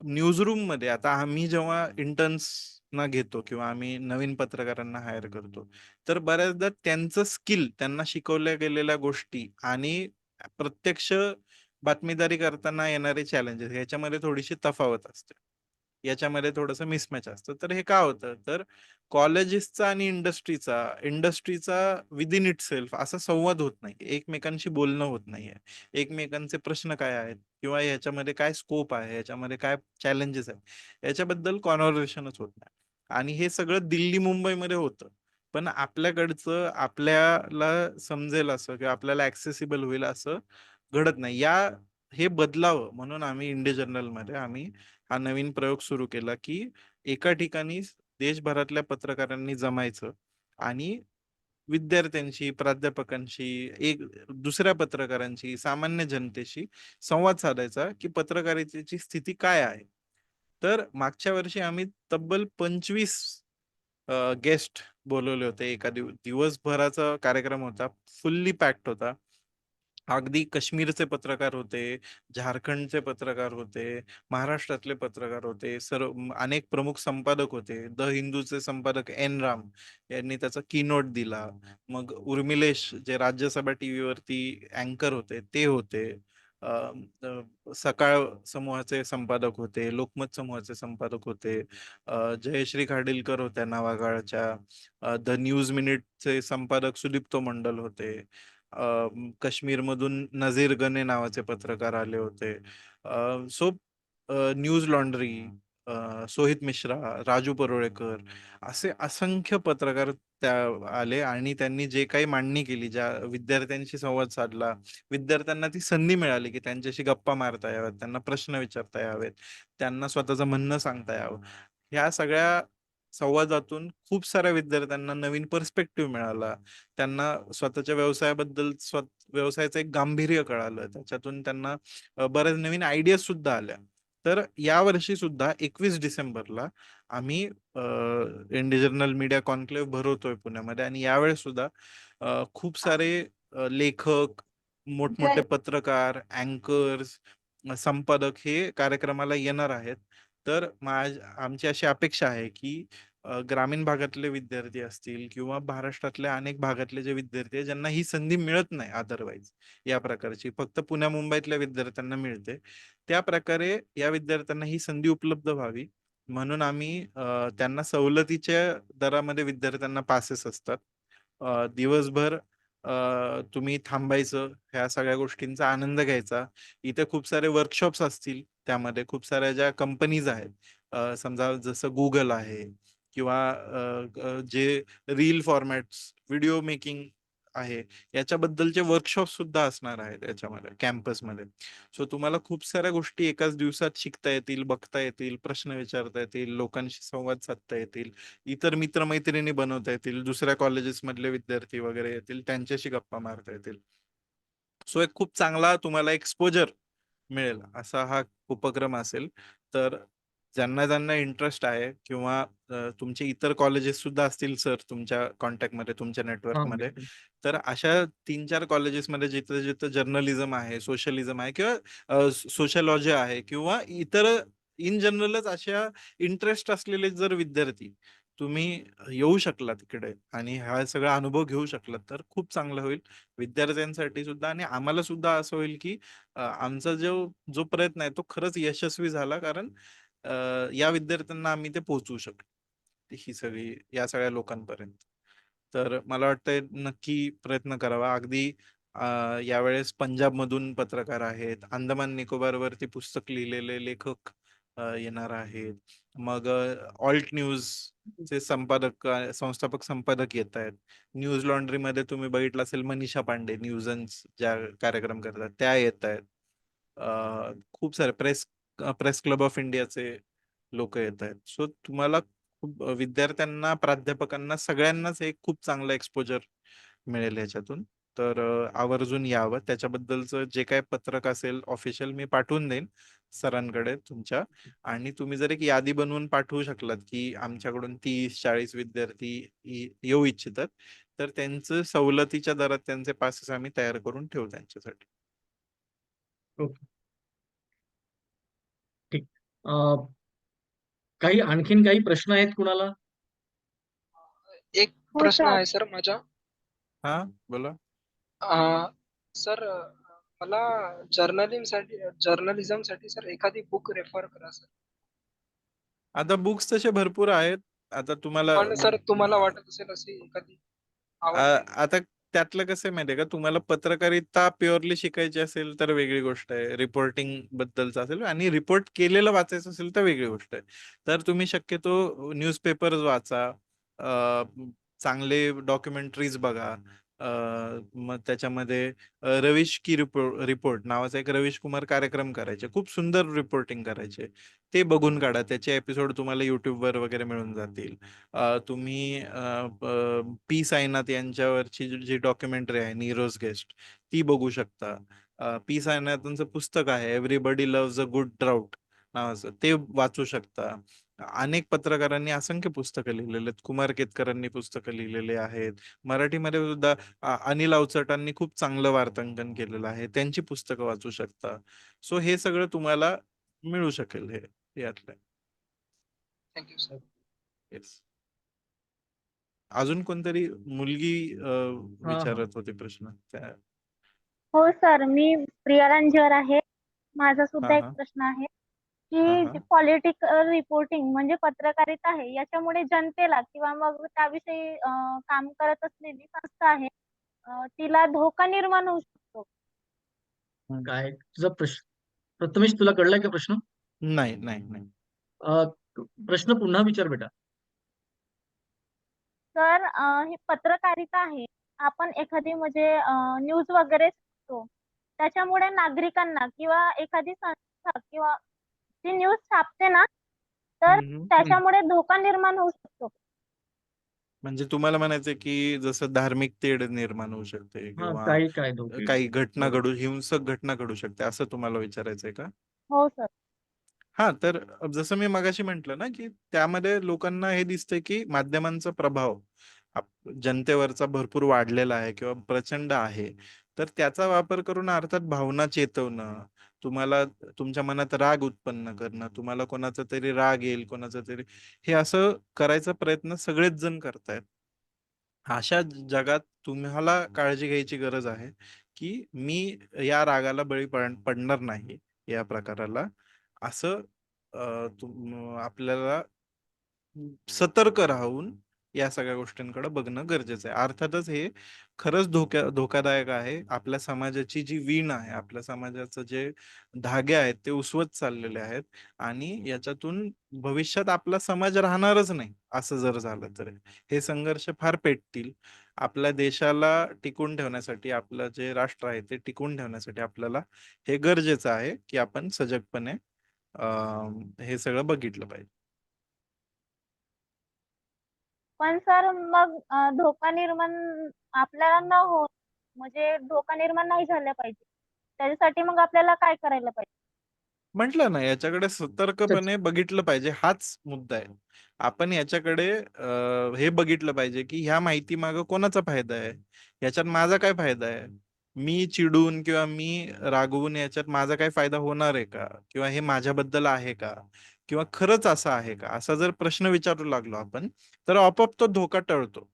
न्यूजरूम मध्ये आता आम्ही जेव्हा इंटर्न्सना घेतो किंवा आम्ही नवीन पत्रकारांना हायर करतो, तर बऱ्याचदा त्यांचं स्किल, त्यांना शिकवल्या गेलेल्या गोष्टी आणि प्रत्यक्ष बातमीदारी करताना येणारे चॅलेंजेस ह्याच्यामध्ये थोडीशी तफावत असते. याच्यामध्ये थोडंसं मिसमॅच असतं. तर हे का होतं? तर कॉलेजेसचा आणि इंडस्ट्रीचा विदिन इटसेल्फ असा संवाद होत नाही. एकमेकांशी बोलणं होत नाहीये. एकमेकांचे प्रश्न काय आहेत किंवा ह्याच्यामध्ये काय स्कोप आहे, ह्याच्यामध्ये काय चॅलेंजेस आहेत, याच्याबद्दल कॉन्व्हर्सेशनच होत नाही. आणि हे सगळं दिल्ली मुंबईमध्ये होतं. पण आपल्याकडचं आपल्याला समजेल असं किंवा आपल्याला ऍक्सेसिबल होईल असं घडत नाही. हे बदलावं म्हणून आम्ही इंडी जर्नलमध्ये हा नवीन प्रयोग सुरू केला, की एका ठिकाणी देशभरातल्या पत्रकारांनी जमायचं आणि विद्यार्थ्यांशी, प्राध्यापकांशी, दुसऱ्या पत्रकारांशी, सामान्य जनतेशी संवाद साधायचा, की पत्रकारितेची स्थिती काय आहे. तर मागच्या वर्षी आम्ही तब्बल 25 गेस्ट बोलवले होते. एका दिवसभराचा कार्यक्रम होता. फुल्ली पॅक्ड होता. अगदी काश्मीरचे पत्रकार होते, झारखंडचे पत्रकार होते, महाराष्ट्रातले पत्रकार होते, अनेक प्रमुख संपादक होते. द हिंदूचे संपादक राम यांनी त्याचा कीनोट दिला. मग उर्मिलेश जे राज्यसभा टीव्हीवरती अँकर होते ते होते. अ, सकाळ समूहाचे संपादक होते, लोकमत समूहाचे संपादक होते, जयश्री खाडिलकर होत्या नावागाळच्या, द न्यूज मिनिटचे संपादक सुदीप्तो मंडल होते. काश्मीरमधून नझीर गने नावाचे पत्रकार आले होते. So Newslaundry, Sohit Mishra, Raju Parolekar, असे असंख्य पत्रकार त्या आले आणि त्यांनी जे काही मांडणी केली, ज्या विद्यार्थ्यांशी संवाद साधला, विद्यार्थ्यांना ती संधी मिळाली की त्यांच्याशी गप्पा मारता याव्यात, त्यांना प्रश्न विचारता यावेत, त्यांना स्वतःचं म्हणणं सांगता यावं. ह्या सगळ्या संवादातून खूप साऱ्या विद्यार्थ्यांना नवीन पर्स्पेक्टिव्ह मिळाला. त्यांना स्वतःच्या व्यवसायाबद्दल व्यवसायाचं एक गांभीर्य कळालं. त्याच्यातून त्यांना बऱ्याच नवीन आयडियाज सुद्धा आल्या. तर या वर्षी सुद्धा 21 डिसेंबरला आम्ही इंडी जर्नल मीडिया कॉन्क्लेव्ह भरवतोय पुण्यामध्ये आणि यावेळेस सुद्धा खूप सारे लेखक, मोठमोठे पत्रकार, अँकर्स, संपादक हे कार्यक्रमाला येणार आहेत. तर आमची अशी अपेक्षा आहे की ग्रामीण भागातले विद्यार्थी असतील किंवा महाराष्ट्रातल्या अनेक भागातले जे विद्यार्थी आहेत ज्यांना ही संधी मिळत नाही अदरवाईज या प्रकारची, फक्त पुण्या मुंबईतल्या विद्यार्थ्यांना मिळते. त्या प्रकारे या विद्यार्थ्यांना ही संधी उपलब्ध व्हावी म्हणून आम्ही त्यांना सवलतीच्या दरामध्ये विद्यार्थ्यांना पासेस असतात. दिवसभर तुम्ही थांबायचं, ह्या सगळ्या गोष्टींचा आनंद घ्यायचा. इथे खूप सारे वर्कशॉप्स असतील, त्यामध्ये खूप साऱ्या ज्या कंपनीज आहेत, समजा जसं गुगल आहे किंवा जे रील फॉर्मॅट्स, व्हिडिओ मेकिंग आहे, याच्याबद्दलचे वर्कशॉप सुद्धा असणार आहेत याच्यामध्ये कॅम्पसमध्ये. सो तुम्हाला खूप साऱ्या गोष्टी एकाच दिवसात शिकता येतील, बघता येतील, प्रश्न विचारता येतील, लोकांशी संवाद साधता येतील, इतर मित्रमैत्रिणी बनवता येतील, दुसऱ्या कॉलेजेस मधले विद्यार्थी वगैरे येतील, त्यांच्याशी गप्पा मारता येतील. सो एक खूप चांगला तुम्हाला एक्सपोजर मिळेल असा हा उपक्रम असेल. तर ज्यांना ज्यांना इंटरेस्ट आहे किंवा तुमचे इतर कॉलेजेस सुद्धा असतील सर तुमच्या कॉन्टॅक्टमध्ये, तुमच्या हां, नेटवर्कमध्ये, बिलकुल. तर अशा 3-4 कॉलेजेसमध्ये जिथं जिथं जर्नलिझम आहे, सोशलिझम आहे किंवा सोशलॉजी आहे किंवा इतर इन जनरलच अशा इंटरेस्ट असलेले जर विद्यार्थी तुम्ही येऊ शकला तिकडे आणि हा सगळा अनुभव घेऊ शकलात तर खूप चांगलं होईल विद्यार्थ्यांसाठी सुद्धा आणि आम्हाला सुद्धा असं होईल की आमचा जो प्रयत्न आहे तो खरंच यशस्वी झाला, कारण या विद्यार्थ्यांना आम्ही ते पोहोचवू शकलो ही सगळी या सगळ्या लोकांपर्यंत. तर मला वाटतंय नक्की प्रयत्न करावा. अगदी यावेळेस पंजाबमधून पत्रकार आहेत, अंदमान निकोबारवरती पुस्तक लिहिलेले लेखक येणार आहेत. मग ऑल्ट न्यूजचे संस्थापक संपादक येत आहेत. न्यूज लॉन्ड्रीमध्ये तुम्ही बघितलं असेल मनीषा पांडे न्यूजन्स ज्या कार्यक्रम करतात त्या येत आहेत. खूप सारे प्रेस क्लब ऑफ इंडियाचे लोक येत आहेत. सो तुम्हाला खूप विद्यार्थ्यांना, प्राध्यापकांना सगळ्यांनाच एक खूप चांगलं एक्सपोजर मिळेल ह्याच्यातून. तर आवर्जून यावं. त्याच्याबद्दलचं जे काही पत्रक असेल ऑफिशियल मी पाठवून देईन सरांकडे तुमच्या, आणि तुम्ही जर एक यादी बनवून पाठवू शकलात की आमच्याकडून 30-40 विद्यार्थी येऊ इच्छितात, तर त्यांचं सवलतीच्या दरात त्यांचे पासेस आम्ही तयार करून ठेवू त्यांच्यासाठी. ओके. ठीक. आणखीन काही प्रश्न आहेत कुणाला? एक हो प्रश्न सर. आहे सर माझा. हा बोला. सर मला जर्नलिझमसाठी सर एखादी बुक रेफर करा सर. आता बुक्स तसे भरपूर आहेत. आता तुम्हाला पण सर तुम्हाला वाटत असेल अशी एखादी आवडलेली. आता त्यातलं कसं आहे माहितीये का, तुम्हाला पत्रकारिता प्युअरली शिकायची असेल तर वेगळी गोष्ट आहे, रिपोर्टिंग बद्दलच असेल आणि रिपोर्ट केलेलं वाचायचं असेल तर वेगळी गोष्ट आहे. तर तुम्ही शक्यतो न्यूजपेपर वाचा, चांगले डॉक्युमेंटरीज बघा. मग त्याच्यामध्ये रवीश की रिपोर्ट नावाचा एक रवीश कुमार कार्यक्रम करायचे, खूप सुंदर रिपोर्टिंग करायचे, ते बघून काढा. त्याचे एपिसोड तुम्हाला युट्यूबवर वगैरे मिळून जातील. तुम्ही पी साईनाथ यांच्यावरची जी डॉक्युमेंटरी आहे नीरोज गेस्ट, ती बघू शकता. पी साईनाथांचं पुस्तक आहे everybody loves a good drought नावाचं, ते वाचू शकता. अनेक पत्रकारांनी असंख्य पुस्तकं लिहिलेले आहेत. कुमार केतकरांनी पुस्तकं लिहिलेले आहेत. मराठीमध्ये सुद्धा अनिल अवचटांनी खूप चांगलं वार्तांकन केलेलं आहे, त्यांची पुस्तकं वाचू शकता. सो हे सगळं तुम्हाला मिळू शकेल हे यातलं. Thank you sir. येस. अजून कोणतरी मुलगी हां, हां. विचारत होती प्रश्न हो सर, मी प्रिया रंजर आहे. माझा सुद्धा हा एक हा प्रश्न आहे हा की हा जी पॉलिटिकल रिपोर्टिंग म्हणजे पत्रकारिता आहे, याच्यामुळे जनतेला किंवा मग त्याविषयी काम करत असलेली संस्था आहे, तिला धोका निर्माण होऊ शकतो. काय तुझा प्रश्न? प्रथमेश, तुला कळलाय का प्रश्न? नाही नाही नाही. अ, प्रश्न पुन्हा विचार बेटा. तर ही पत्रकारिता आहे. आपण एखादी म्हणजे न्यूज वगैरे छापतो. त्याच्यामुळे नागरिकांना किंवा एखादी संस्था किंवा जी न्यूज छापते ना, तर हम्म. त्याच्यामुळे धोका निर्माण होऊ शकतो. म्हणजे तुम्हाला म्हणायचं की जसं धार्मिक तेढ निर्माण होऊ शकते हां, किंवा काय धोके? काही घटना बरोबर. हिंसक घटना घडू शकते असं तुम्हाला विचारायचंय का? हो सर. हा, तर जसं मी मगाशी म्हंटल ना की त्यामध्ये लोकांना हे दिसतंय की माध्यमांचा प्रभाव जनतेवरचा भरपूर वाढलेला आहे किंवा प्रचंड आहे. तर त्याचा वापर करून अर्थात भावना चेतवणं, तुम्हाला तुमच्या मनात राग उत्पन्न करणं, तुम्हाला कोणाचा तरी राग येईल, कोणाचा तरी हे असं करायचा प्रयत्न सगळेच जण करतायत. अशा जगात तुम्हाला काळजी घ्यायची गरज आहे, की मी या रागाला बळी पडणार नाही, या प्रकाराला. असं आपल्याला सतर्क राहून या सगळ्या गोष्टींकडे बघणं गरजेचं आहे. अर्थातच हे खरंच धोकादायक आहे. आपल्या समाजाची जी वीण आहे, आपल्या समाजाचं जे धागे आहेत ते उसवत चाललेले आहेत आणि याच्यातून भविष्यात आपला समाज राहणारच नाही, असं जर झालं तर. हे संघर्ष फार पेटतील. आपल्या देशाला टिकून ठेवण्यासाठी, आपलं जे राष्ट्र आहे ते टिकून ठेवण्यासाठी आपल्याला हे गरजेचं आहे, की आपण सजगपणे हे सगळं बघितलं पाहिजे. पण सर मग धोका निर्माण आपल्याला न हो म्हणजे धोका निर्माण नाही झाला पाहिजे. त्याच्यासाठी मग आपल्याला काय करायला पाहिजे? म्हटलं ना, याच्याकडे सतर्कपणे बघितलं पाहिजे, हाच मुद्दा आहे. आपण याच्याकडे हे बघितलं पाहिजे, की ह्या माहिती मागे कोणाचा फायदा आहे, याच्यात माझा काय फायदा आहे. मी चिडून किंवा मी रागवून याच्यात माझा काय फायदा होणार आहे का, किंवा हे माझ्याबद्दल आहे का, किंवा खरंच असं आहे का, असा जर प्रश्न विचारू लागलो आपण, तर आपोआप तो धोका टळतो.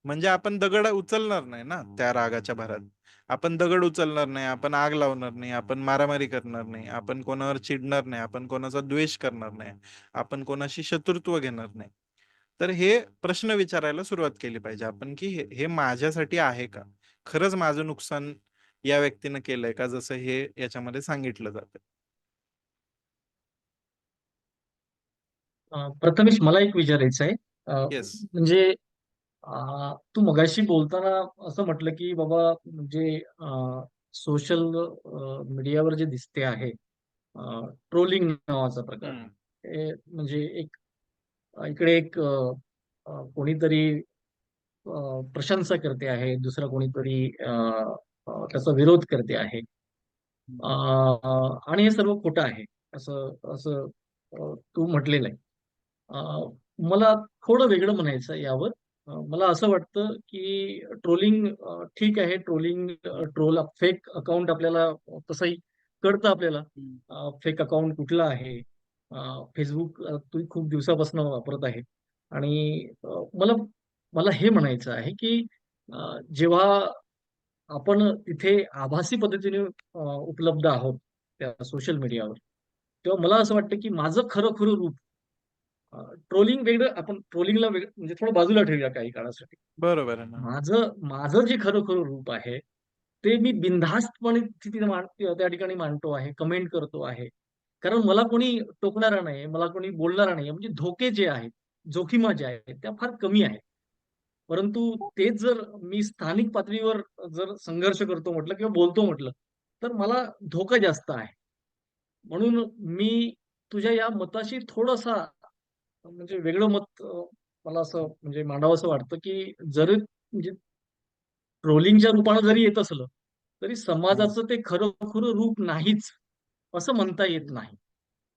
म्हणजे आपण दगड उचलणार नाही ना त्या रागाच्या भरात. आपण दगड उचलणार नाही, आपण आग लावणार नाही, आपण मारामारी करणार नाही, आपण कोणावर चिडणार नाही, आपण कोणाचा द्वेष करणार नाही, आपण कोणाशी शत्रुत्व घेणार नाही. तर हे प्रश्न विचारायला सुरुवात केली पाहिजे आपण, की हे माझ्यासाठी आहे का, खरंच माझं नुकसान या व्यक्तीनं केलंय का, जसं हे याच्यामध्ये सांगितलं जातं. प्रथमेश, मला एक विचारायचं आहे. येस. म्हणजे तू मगाशी बोलताना असं म्हटलं की बाबा, म्हणजे सोशल मीडियावर जे दिसते आहे ट्रोलिंग नावाचा प्रकार, हे म्हणजे एक इकडे एक कोणीतरी प्रशंसा करते आहे, दुसरा कोणीतरी त्याचा विरोध करते आहे. आणि हे सर्व खोटं आहे असं असं तू म्हटलेलं आहे. मला थोडं वेगळं म्हणायचं आहे यावर. मला असं वाटतं की ट्रोलिंग ठीक आहे. ट्रोल फेक अकाउंट आपल्याला तसंही कळतं आपल्याला. फेक अकाउंट कुठलं आहे. फेसबुक तू खूप दिवसापासून वापरत आहे. आणि मला मला हे म्हणायचं आहे की जेव्हा आपण तिथे आभासी पद्धतीने उपलब्ध आहोत त्या सोशल मीडियावर, तेव्हा मला असं वाटतं की माझं खरं खरं रूप, ट्रोलिंग वेगळं, आपण ट्रोलिंगला वेगळं म्हणजे थोडं बाजूला ठेवूया काही काळासाठी. बरोबर आहे ना. माझं माझं जे खरं खरं रूप आहे ते मी बिनधास्तपणे त्या ठिकाणी मांडतो आहे, कमेंट करतो आहे. कारण मला कोणी टोकणारा नाही, मला कोणी बोलणारा नाही. म्हणजे धोके जे आहेत, जोखिमा ज्या आहेत त्या फार कमी आहेत. परंतु तेच जर मी स्थानिक पातळीवर जर संघर्ष करतो म्हटलं किंवा बोलतो म्हटलं, तर मला धोका जास्त आहे. म्हणून मी तुझ्या या मताशी थोडासा म्हणजे वेगळं मत मला असं म्हणजे मांडावंसं वाटतं, की जरी म्हणजे ट्रोलिंगच्या रूपानं जरी येत असलं, तरी समाजाचं ते खरं-खुरं रूप नाहीच, असं म्हणता येत नाही.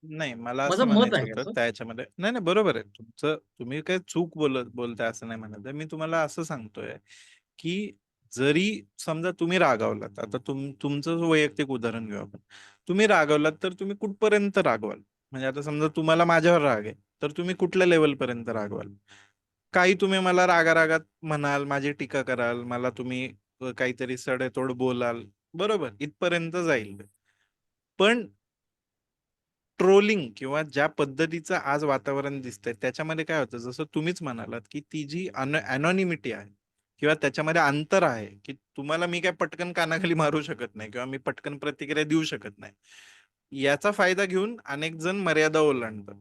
नाही, मला असं माझं मत म्हणायचं आहे होतं असं. त्याच्यामध्ये. नाही, नाही, बरोबर आहे तुमचं. तुम्ही काही चूक बोलताय असं नाही म्हणत आहे. मी तुम्हाला असं सांगतोय, की जरी समजा तुम्ही रागावलात, आता तुमचं वैयक्तिक उदाहरण घेऊ आपण. तुम्ही रागावलात तर तुम्ही कुठपर्यंत रागवाल? म्हणजे आता समजा तुम्हाला माझ्यावर राग आहे, तर तुम्ही कुठल्या लेवलपर्यंत रागवाल? काही तुम्ही मला रागारागात म्हणाल, माझी टीका कराल, मला तुम्ही काहीतरी सडेतोड बोलाल, बरोबर, इथपर्यंत जाईल. पण ट्रोलिंग किंवा ज्या पद्धतीचं आज वातावरण दिसतंय त्याच्यामध्ये काय होतं, जसं तुम्हीच म्हणालात, की ती जी अनॉनिमिटी आहे किंवा त्याच्यामध्ये अंतर आहे, की तुम्हाला मी काय पटकन कानाखाली मारू शकत नाही किंवा मी पटकन प्रतिक्रिया देऊ शकत नाही. याचा फायदा घेऊन अनेक जण मर्यादा ओलांडतात.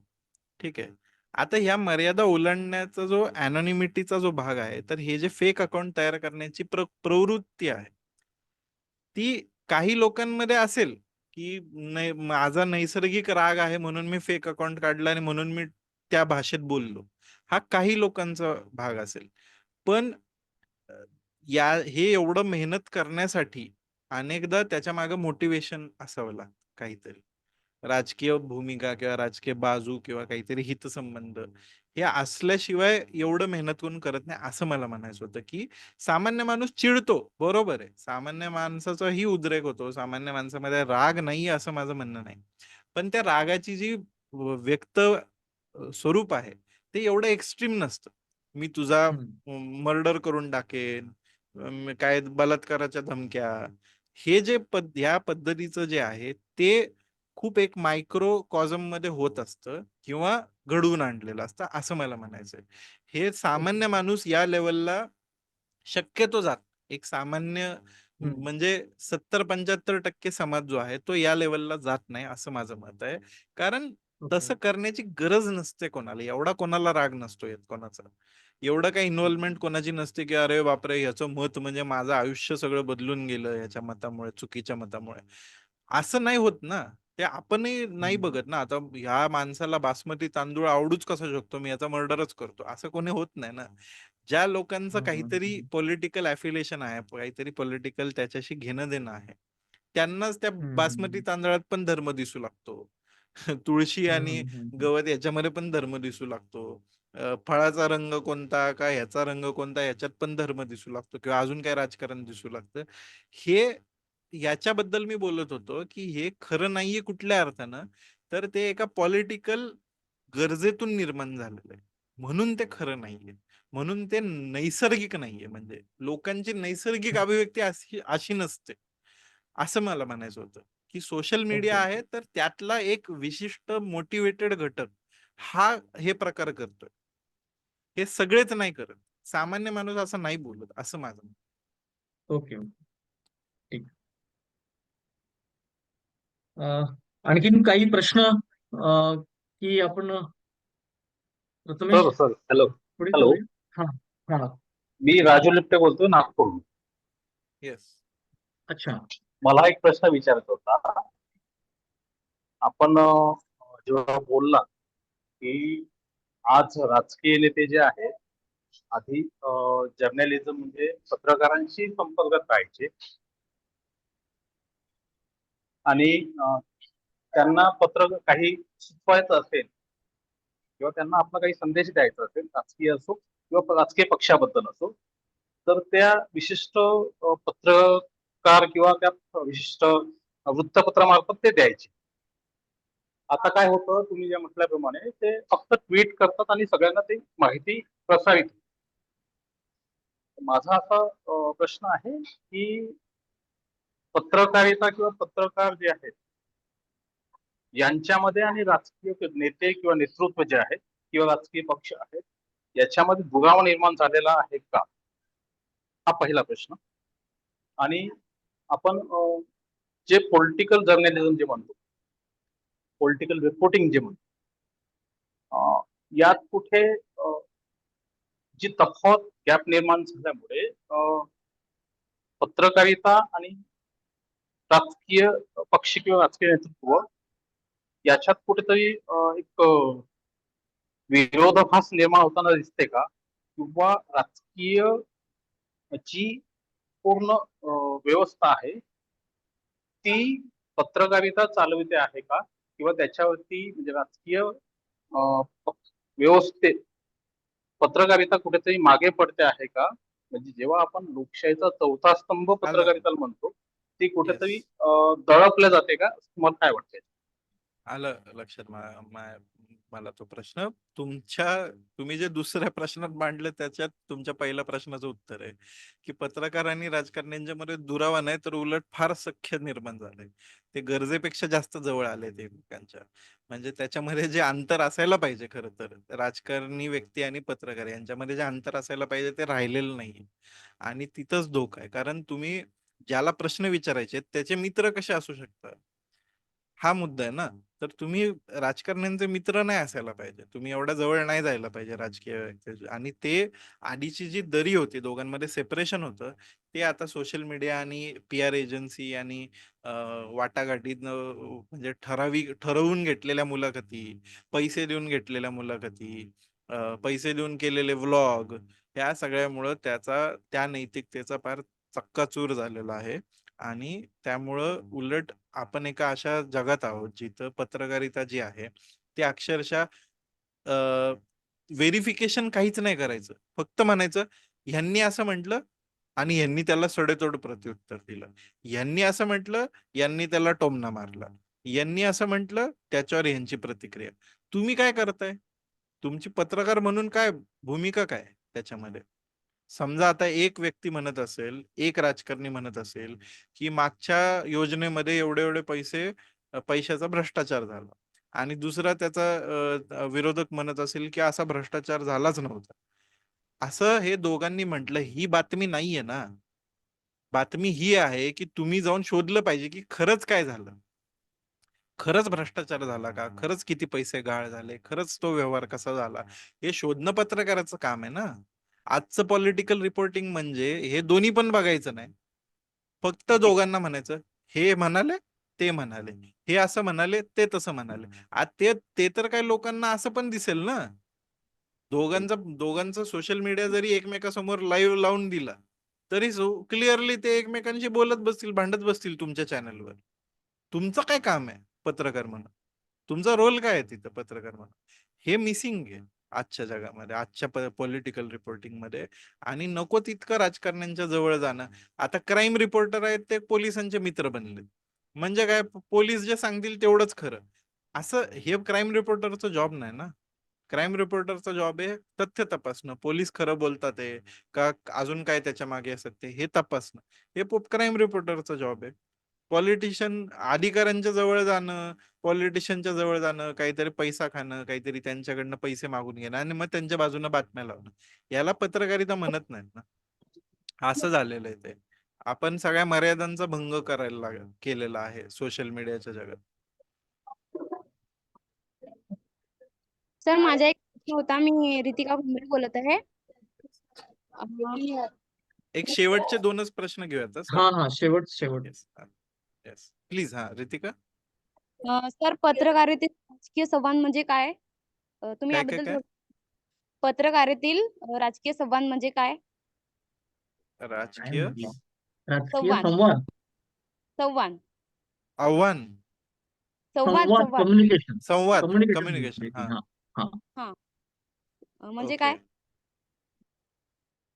ठीक आहे. आता ह्या मर्यादा ओलांडण्याचा जो अनॉनिमिटीचा जो भाग आहे, तर हे जे फेक अकाउंट तयार करण्याची प्रवृत्ती आहे, ती काही लोकांमध्ये असेल, की नाही, माझा नैसर्गिक राग आहे म्हणून मी फेक अकाउंट काढलं आणि म्हणून मी त्या भाषेत बोललो. हा काही लोकांचा भाग असेल. पण अ, हे एवढं मेहनत करण्यासाठी अनेकदा त्याच्या मागे मोटिवेशन असावं लागतं काहीतरी. राजकीय भूमिका किंवा राजकीय बाजू किंवा काहीतरी हितसंबंध हे असल्याशिवाय एवढं मेहनत करून करत नाही, असं मला म्हणायचं होतं. की सामान्य माणूस चिडतो, बरोबर आहे, सामान्य माणसाचाही उद्रेक होतो, सामान्य माणसामध्ये राग नाही असं माझं म्हणणं नाही, पण त्या रागाची जी व्यक्त स्वरूप आहे ते एवढं एक्स्ट्रीम नसतं. मी तुझा मर्डर करून टाकेन, काय बलात्काराच्या धमक्या, हे जे ह्या पद्धतीचं जे आहे ते खूप एक मायक्रो कॉझम मध्ये होत असतं किंवा घडवून आणलेलं असतं, असं मला म्हणायचंय. हे सामान्य माणूस या लेवलला शक्यतो जात, एक सामान्य म्हणजे 70-75% समाज जो आहे तो या लेवलला जात नाही, असं माझं मत आहे. कारण तसं करण्याची गरज नसते कोणाला, एवढा कोणाला राग नसतो येत कोणाचा, एवढं काही इन्व्हॉल्वमेंट कोणाची नसते की अरे बापरे ह्याचं मत म्हणजे माझं आयुष्य सगळं बदलून गेलं ह्याच्या मतामुळे, चुकीच्या मतामुळे. असं नाही होत ना, ते आपणही नाही बघत ना. आता ह्या माणसाला बासमती तांदूळ आवडूच कसा शकतो, मी याचा मर्डरच करतो, असं कोणी होत नाही ना. ज्या लोकांचं काहीतरी पॉलिटिकल ॲफिलिएशन आहे, काहीतरी पॉलिटिकल त्याच्याशी घेणं देणं आहे, त्यांनाच त्या बासमती तांदळात पण धर्म दिसू लागतो. तुळशी आणि गवत याच्यामध्ये पण धर्म दिसू लागतो. फळाचा रंग कोणता का ह्याचा रंग कोणता याच्यात पण धर्म दिसू लागतो, किंवा अजून काय राजकारण दिसू लागतं. हे याच्याबद्दल मी बोलत होतो की हे खरं नाहीये कुठल्या अर्थानं, तर ते एका पॉलिटिकल गरजेतून निर्माण झालेलं आहे, म्हणून ते खरं नाहीये, म्हणून ते नैसर्गिक नाहीये. म्हणजे लोकांची नैसर्गिक अभिव्यक्ती अशी अशी नसते, असं मला म्हणायचं होतं. की सोशल मीडिया आहे तर त्यातला एक विशिष्ट मोटिवेटेड घटक हा हे प्रकार करतोय, हे सगळेच नाही करत, सामान्य माणूस असं नाही बोलत, असं माझं मत. ओके, ठीक. आणखीन काही प्रश्न की आपण प्रथमेश सर सर हॅलो पुढे हॅलो करूया. हा हा मी राजू लिप्टे बोलतोय नागपूर. येस. अच्छा. मला एक प्रश्न विचारायचा होता. आपण जेव्हा बोलला की आज राजकीय नेते जे आहेत आधी जर्नलिझम म्हणजे पत्रकारांशी संपर्कात राहायचे आणि त्यांना पत्र काही सुचवायचं असेल किंवा त्यांना आपला काही संदेश द्यायचा असेल, राजकीय असो किंवा राजकीय पक्षाबद्दल असो, तर त्या विशिष्ट पत्रकार किंवा त्या विशिष्ट वृत्तपत्रामार्फत ते द्यायचे. आता काय होतं, तुम्ही जे म्हटल्याप्रमाणे ते फक्त ट्विट करतात आणि सगळ्यांना ती माहिती प्रसारित. माझा असा प्रश्न आहे की पत्रकारिता किंवा पत्रकार जे आहेत यांच्यामध्ये आणि राजकीय नेते किंवा नेतृत्व जे आहेत किंवा राजकीय पक्ष आहेत याच्यामध्ये दुरावा निर्माण झालेला आहे का, हा पहिला प्रश्न. आणि आपण जे पॉलिटिकल जर्नलिझम जे म्हणतो, पॉलिटिकल रिपोर्टिंग जे म्हणतो, यात कुठे जी तफावत गॅप निर्माण झाल्यामुळे पत्रकारिता आणि राजकीय पक्ष किंवा राजकीय नेतृत्व याच्यात कुठेतरी एक विरोधाभास निर्माण होताना दिसते का, किंवा राजकीय जी पूर्ण व्यवस्था आहे ती पत्रकारिता चालविते आहे का, किंवा त्याच्यावरती म्हणजे राजकीय व्यवस्थेत पत्रकारिता कुठेतरी मागे पडते आहे का. म्हणजे जेव्हा आपण लोकशाहीचा चौथा स्तंभ पत्रकारिताला म्हणतो ती कुठेतरी दडपल्या जाते का, तुम्हाला काय वाटतंय? आलं लक्षात मला तो प्रश्न. तुम्ही जे दुसऱ्या प्रश्नात मांडलं त्याच्यात तुमच्या पहिल्या प्रश्नाचं उत्तर आहे की पत्रकार आणि राजकारण्यांच्यामध्ये दुरावा नाही, तर उलट फार सख्य निर्माण झालंय, ते गरजेपेक्षा जास्त जवळ आले ते एकमेकांच्या. म्हणजे त्याच्यामध्ये जे अंतर असायला पाहिजे, खरं तर राजकारणी व्यक्ती आणि पत्रकार यांच्यामध्ये जे अंतर असायला पाहिजे ते राहिलेलं नाही, आणि तिथंच धोका आहे. कारण तुम्ही ज्याला प्रश्न विचारायचे त्याचे मित्र कसे असू शकतात, हा मुद्दा आहे ना. तर तुम्ही राजकारण्यांचे मित्र नाही असायला पाहिजे, तुम्ही एवढ्या जवळ नाही जायला पाहिजे राजकीय व्यक्ती. आणि ते आधीची जी दरी होती, दोघांमध्ये सेपरेशन होतं, ते आता सोशल मीडिया आणि PR एजन्सी आणि वाटाघाटीत म्हणजे ठरवून घेतलेल्या मुलाखती, पैसे देऊन घेतलेल्या मुलाखती, पैसे देऊन केलेले व्लॉग, ह्या सगळ्यामुळं त्या नैतिकतेचा फार चक्काचूर झालेला आहे. आणि त्यामुळं उलट आपण एका अशा जगात आहोत जिथं पत्रकारिता जी आहे ती अक्षरशः व्हेरिफिकेशन काहीच नाही करायचं, फक्त म्हणायचं ह्यांनी असं म्हटलं आणि ह्यांनी त्याला सडेतोड प्रत्युत्तर दिलं, ह्यांनी असं म्हटलं, यांनी त्याला टोमणा मारला, यांनी असं म्हटलं, त्याच्यावर ह्यांची प्रतिक्रिया. तुम्ही काय करताय? तुमची पत्रकार म्हणून काय भूमिका काय त्याच्यामध्ये? समजा आता एक व्यक्ती म्हणत असेल, एक राजकारणी म्हणत असेल की मागच्या योजनेमध्ये एवढे एवढे पैशाचा भ्रष्टाचार झाला आणि दुसरा त्याचा विरोधक म्हणत असेल की असा भ्रष्टाचार झालाच नव्हता. असं हे दोघांनी म्हटलं, ही बातमी नाहीये ना. बातमी ही आहे की तुम्ही जाऊन शोधलं पाहिजे की खरंच काय झालं, खरंच भ्रष्टाचार झाला का, खरंच किती पैसे गाळ झाले, खरंच तो व्यवहार कसा झाला, हे शोधणं पत्रकाराचं काम आहे ना. आजचं पॉलिटिकल रिपोर्टिंग म्हणजे हे दोन्ही पण बघायचं नाही, फक्त दोघांना म्हणायचं हे म्हणाले, ते म्हणाले, हे असं म्हणाले, ते तसं म्हणाले. ते ते तर काय लोकांना असं पण दिसेल ना. दोघांचा सोशल मीडिया जरी एकमेकासमोर लाईव्ह लावून दिला तरी क्लिअरली ते एकमेकांशी बोलत बसतील, भांडत बसतील तुमच्या चॅनलवर. तुमचं काय काम आहे पत्रकार म्हणून? तुमचा रोल काय आहे तिथं पत्रकार म्हणून? हे मिसिंग आहे आजच्या जगामध्ये, आजच्या पॉलिटिकल रिपोर्टिंग मध्ये. आणि नको तितकं राजकारण्यांच्या जवळ जाणं. आता क्राईम रिपोर्टर आहेत ते पोलिसांचे मित्र बनले, म्हणजे काय, पोलीस जे सांगतील तेवढंच खरं. असं हे क्राईम रिपोर्टरचं जॉब नाही ना. क्राईम रिपोर्टरचा जॉब आहे तथ्य तपासणं, पोलीस खरं बोलतात आहे का, अजून काय त्याच्या मागे असत हे तपासणं. हे क्राईम रिपोर्टरचा जॉब आहे. पॉलिटिशियन अधिकाऱ्यांच्या जवळ जाणं, पॉलिटिशियनच्या जवळ जाणं, काहीतरी पैसा खाणं, काहीतरी त्यांच्याकडनं पैसे मागून घेणं आणि मग त्यांच्या बाजूने बातम्या लावणं, याला पत्रकारिता म्हणत नाहीत ना. असं झालेलं आहे ते. आपण सगळ्या मर्यादांचा भंग केलेला आहे सोशल मीडियाच्या जगात. सर माझा एक प्रश्न होता. मी रितिका भुमरे बोलत आहे. अं, एक शेवटचे 2च प्रश्न घेऊयात सर. हा शेवट. Yes please. हा रितिका. सर पत्रकारितेत राजकीय संवाद म्हणजे काय? तुम्ही काय याबद्दल काय थोडं पत्रकारितेतील राजकीय संवाद म्हणजे काय? काय राजकीय म्हटलं? राजकीय संवाद संवाद. संवाद आव्हान संवाद संवाद संवाद कम्युनिकेशन. संवाद कम्युनिकेशन कम्युनिकेशन. हा हा म्हणजे ओके. काय?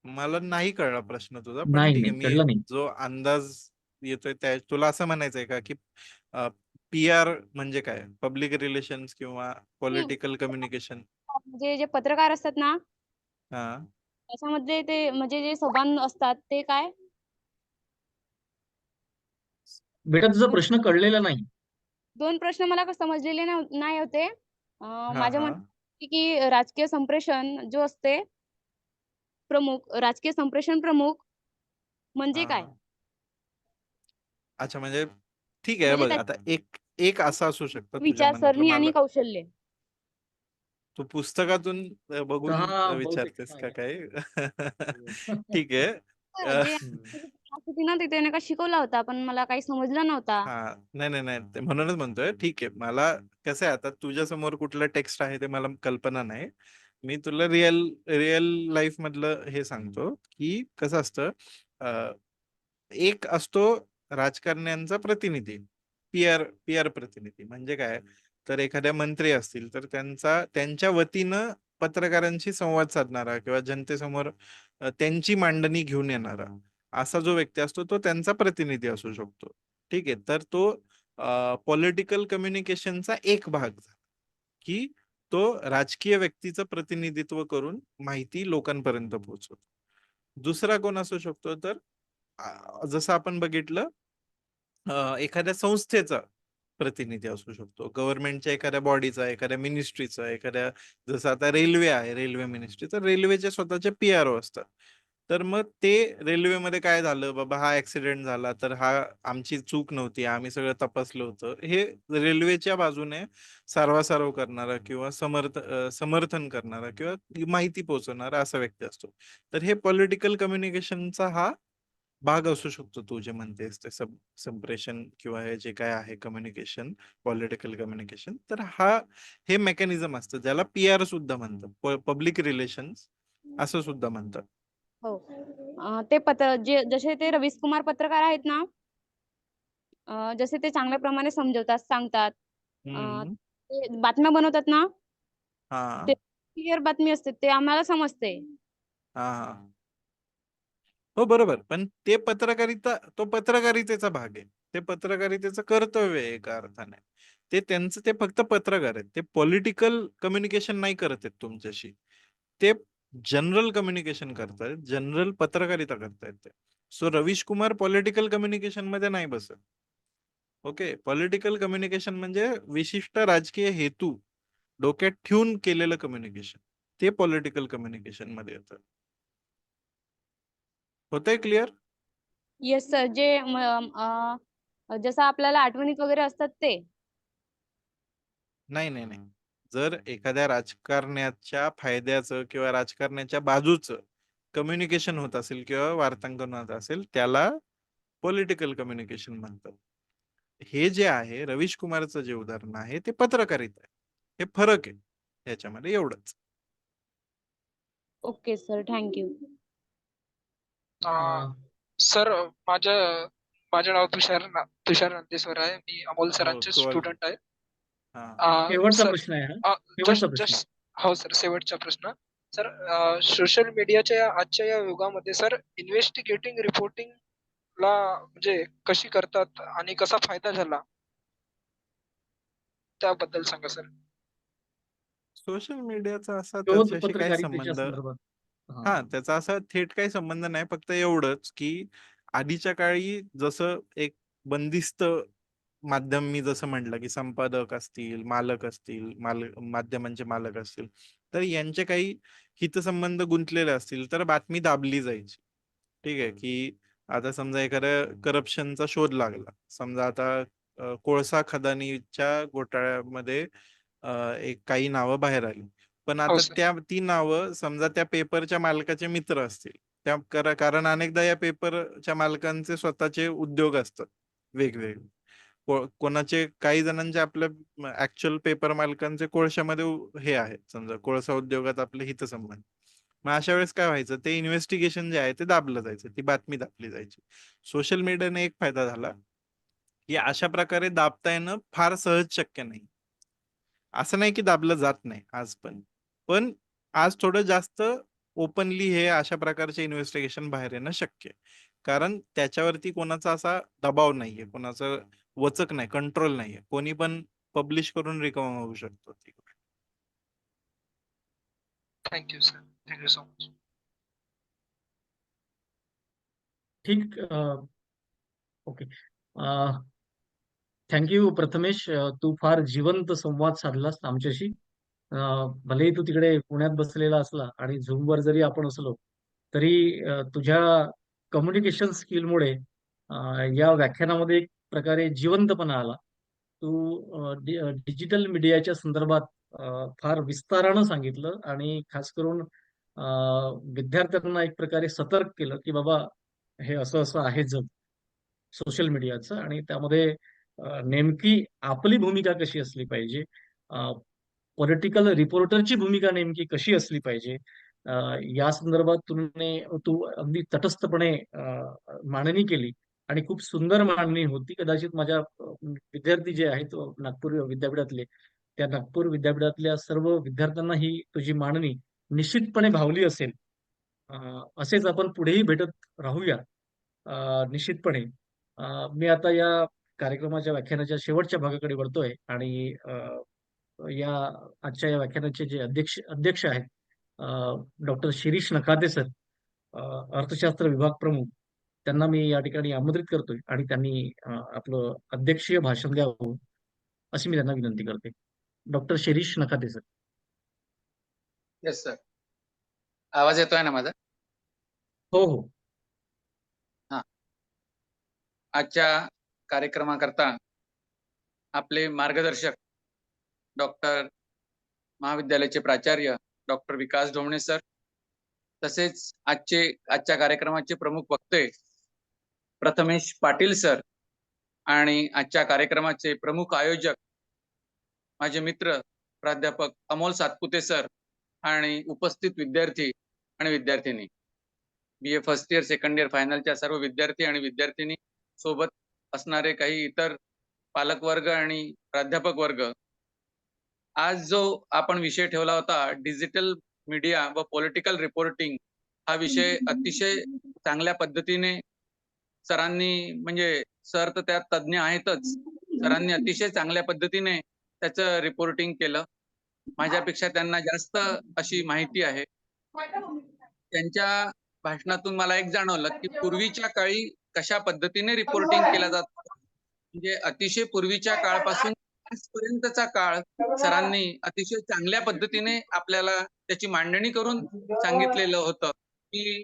मला नाही कळला प्रश्न तुझा, पण नाही ठीक आहे. कळलं मी नाही. जो अंदाज येतोय त्या तुला असं म्हणायचंय का की PR म्हणजे काय, पब्लिक रिलेशन्स किंवा पॉलिटिकल कम्युनिकेशन? म्हणजे जे पत्रकार असतात ना हा त्याच्यामध्ये ते म्हणजे जे संवाद असतात ते काय? बेटा तुझा प्रश्न कळलेला नाही. 2 प्रश्न मला समजलेले नाही होते. हा माझ्या हा मते की राजकीय संप्रेषण जो असते राजकीय संप्रेषण प्रमुख म्हणजे काय? हा. अच्छा, म्हणजे ठीक आहे. म्हणजे बघ आता एक असं असू शकतं तुझ्या मनातलं. विचारसरणी आणि मला कौशल्य. तू पुस्तकातून बघून हा बहुतेक. विचारतेस का काय? ठीक आहे. जे क्लास होती ना तिथे नाही का शिकवला होता पण मला काही समजलं नव्हता. हा नाही ते म्हणूनच म्हणतोय. ठीक आहे. मला कसं आहे, आता तुझ्या समोर कुठलं टेक्स्ट आहे ते मला कल्पना नाही. मी तुला रिअल लाईफ मधलं हे सांगतो की कसं असतं. एक असतो राजकारण्यांचा प्रतिनिधी, पीआर प्रतिनिधी. म्हणजे काय, तर एखाद्या मंत्री असतील तर त्यांच्या वतीनं पत्रकारांशी संवाद साधणारा किंवा जनतेसमोर त्यांची मांडणी घेऊन येणारा असा जो व्यक्ती असतो तो त्यांचा प्रतिनिधी असू शकतो. ठीक आहे. तर तो पॉलिटिकल कम्युनिकेशनचा एक भाग झाला की तो राजकीय व्यक्तीचं प्रतिनिधित्व करून माहिती लोकांपर्यंत पोहोचवतो. दुसरा कोण असू शकतो, तर जसं आपण बघितलं एखाद्या संस्थेचा प्रतिनिधी असू शकतो, गव्हर्नमेंटच्या एखाद्या बॉडीचा, एखाद्या मिनिस्ट्रीचा, एखाद्या, जसं आता रेल्वे आहे, रेल्वे मिनिस्ट्री, तर रेल्वेचे स्वतःचे PRO असतात. तर मग ते रेल्वेमध्ये काय झालं बाबा, हा ऍक्सिडेंट झाला तर हा आमची चूक नव्हती, आम्ही सगळं तपासलं होतं, हे रेल्वेच्या बाजूने सारवासारव करणारा किंवा समर्थन करणारा किंवा माहिती पोहोचवणारा असा व्यक्ती असतो. तर हे पॉलिटिकल कम्युनिकेशनचा हा भाग असू शकतो. तू जे म्हणतेस ते संप्रेषण किंवा हे जे काय आहे कम्युनिकेशन, पॉलिटिकल कम्युनिकेशन, तर हे मेकॅनिझम असतं ज्याला PR सुद्धा म्हणतात, पब्लिक रिलेशन्स असं सुद्धा म्हणतात. हो. ते जसे ते रवीश कुमार पत्रकार आहेत ना जसे ते चांगल्या प्रमाणे समजवतात, सांगतात. हम्म. ते बातम्या बनवतात ना, हा ते क्लिअर बातमी असते, ते आम्हाला समजते. हा हा हो बरोबर, पण ते तो पत्रकारितेचा भाग आहे. ते पत्रकारितेचं कर्तव्य आहे एका अर्थाने. ते फक्त पत्रकार आहेत. ते पॉलिटिकल कम्युनिकेशन नाही करत आहेत तुमच्याशी. ते जनरल कम्युनिकेशन करतायत, जनरल पत्रकारिता करतायत ते. So Ravish Kumar political communication मध्ये नाही बसत. ओके, पॉलिटिकल कम्युनिकेशन म्हणजे विशिष्ट राजकीय हेतू डोक्यात ठेवून केलेलं कम्युनिकेशन, ते पॉलिटिकल कम्युनिकेशन मध्ये येतं. होतंय क्लिअर? Yes sir. जसं आपल्याला आठवणीत वगैरे असतात ते. नाही नाही नाही, जर एखाद्या राजकारण्याच्या फायद्याचं किंवा राजकारण्याच्या बाजूचं कम्युनिकेशन होत असेल किंवा वार्तांकन होत असेल, त्याला पॉलिटिकल कम्युनिकेशन म्हणतात. हे जे आहे रवीश कुमारचं जे उदाहरण आहे ते पत्रकारिता आहे. हे फरक आहे याच्यामध्ये, एवढंच. Okay sir, thank you. सर, माझं माझं नाव तुषार नंदेश्वर आहे. मी अमोल हो, सरांचे स्टुडंट आहे. हा शेवटचा सर, प्रश्न आहे हा. शेवटचा प्रश्न. जस्ट हो सर, शेवटचा प्रश्न. सर, सोशल मीडियाच्या आजच्या या युगामध्ये सर, इन्व्हेस्टिगेटिव्ह रिपोर्टिंग ला म्हणजे कशी करतात आणि कसा फायदा झाला त्याबद्दल सांगा सर. सोशल मीडियाचा असा शोध त्याच्याशी काही पत्रकारितेच्या संबंध, संदर्भात. हा त्याचा असा थेट काही संबंध नाही. फक्त एवढंच की आधीच्या काळी जसं एक बंदिस्त माध्यम, मी जसं म्हटलं की संपादक असतील, मालक असतील, माध्यमांचे मालक असतील, तर यांचे काही हितसंबंध गुंतलेले असतील तर बातमी दाबली जायची. ठीक आहे, की आता समजा एखाद्या करप्शनचा शोध लागला, समजा आता कोळसा खदानीच्या घोटाळ्यामध्ये एक काही नावं बाहेर आली, पण हो आता सर. ती नावं समजा त्या पेपरच्या मालकाचे मित्र असतील, कारण अनेकदा या पेपरच्या मालकांचे स्वतःचे उद्योग असतात वेगवेगळे. कोणाचे, काही जणांचे आपल्या ऍक्च्युअल पेपर मालकांचे कोळशामध्ये हे आहे, समजा कोळसा उद्योगात आपले हितसंबंध. मग अशा वेळेस काय व्हायचं, ते इन्व्हेस्टिगेशन जे आहे ते दाबलं जायचं, ती बातमी दाबली जायची. सोशल मीडियाने एक फायदा झाला की अशा प्रकारे दाबता येणं फार सहज शक्य नाही. असं नाही की दाबलं जात नाही आज पण आज थोडं जास्त ओपनली हे अशा प्रकारचे इन्व्हेस्टिगेशन बाहेर येणं शक्य आहे. कारण त्याच्यावरती कोणाचा असा दबाव नाहीये, कोणाचं वचक नाही, कंट्रोल नाहीये. कोणी पण पब्लिश करून रिकामा होऊ शकतो. Thank you sir. Thank you so much. ठीक. ओके. थँक्यू प्रथमेश. तू फार जिवंत संवाद साधलास आमच्याशी. भलेही तू तिकडे पुण्यात बसलेला असला आणि झूमवर जरी आपण असलो तरी तुझ्या कम्युनिकेशन स्किलमुळे या व्याख्यानामध्ये एक प्रकारे जिवंतपणा आला. तू डिजिटल मीडियाच्या संदर्भात फार विस्तारानं सांगितलं आणि खास करून विद्यार्थ्यांना एक प्रकारे सतर्क केलं की बाबा हे असं असं आहे जग सोशल मीडियाचं, आणि त्यामध्ये नेमकी आपली भूमिका कशी असली पाहिजे, पॉलिटिकल रिपोर्टरची भूमिका नेमकी कशी असली पाहिजे, या संदर्भात तू अगदी तटस्थपणे मांडणी केली आणि खूप सुंदर मांडणी होती. कदाचित माझ्या विद्यार्थी जे आहेत नागपूर विद्यापीठातले, त्या नागपूर विद्यापीठातल्या सर्व विद्यार्थ्यांना ही तुझी मांडणी निश्चितपणे भावली असेल. असेच आपण पुढेही भेटत राहूया निश्चितपणे. मी आता या कार्यक्रमाच्या व्याख्यानाच्या शेवटच्या भागाकडे वळतोय आणि या आजच्या या व्याख्यानाचे जे अध्यक्ष आहेत डॉक्टर शिरीष नखाते सर, अर्थशास्त्र विभाग प्रमुख, त्यांना मी या ठिकाणी आमंत्रित करतोय आणि त्यांनी आपलं अध्यक्षीय भाषण द्यावं अशी मी त्यांना विनंती करते. Doctor Shirish Nakhate sir. Yes sir. आवाज येतोय ना माझा? हो हो. आजच्या कार्यक्रमाकरता आपले मार्गदर्शक डॉक्टर महाविद्यालयाचे प्राचार्य डॉक्टर विकास ढोमणे सर, तसेच आजच्या कार्यक्रमाचे प्रमुख वक्ते प्रथमेश पाटील सर, आणि आजच्या कार्यक्रमाचे प्रमुख आयोजक माझे मित्र प्राध्यापक अमोल सातपुते सर, आणि उपस्थित विद्यार्थी आणि विद्यार्थिनी, BA first year second year फायनलच्या सर्व विद्यार्थी आणि विद्यार्थिनी सोबत असणारे काही इतर पालकवर्ग आणि प्राध्यापक वर्ग, आज जो आपण विषय ठेवला होता डिजिटल मीडिया व पॉलिटिकल रिपोर्टिंग, हा विषय अतिशय चांगल्या पद्धतीने सरांनी, म्हणजे सर तर त्यात तज्ञ आहेतच, सरांनी अतिशय चांगल्या पद्धतीने त्याचं रिपोर्टिंग केलं. माझ्यापेक्षा त्यांना जास्त अशी माहिती आहे. त्यांच्या भाषणातून मला एक जाणवलं की पूर्वीच्या काळी कशा पद्धतीने रिपोर्टिंग केलं जात, म्हणजे अतिशय पूर्वीच्या काळापासून आजपर्यंतचा काळ सरांनी अतिशय चांगल्या पद्धतीने आपल्याला त्याची मांडणी करून सांगितलेलं होतं की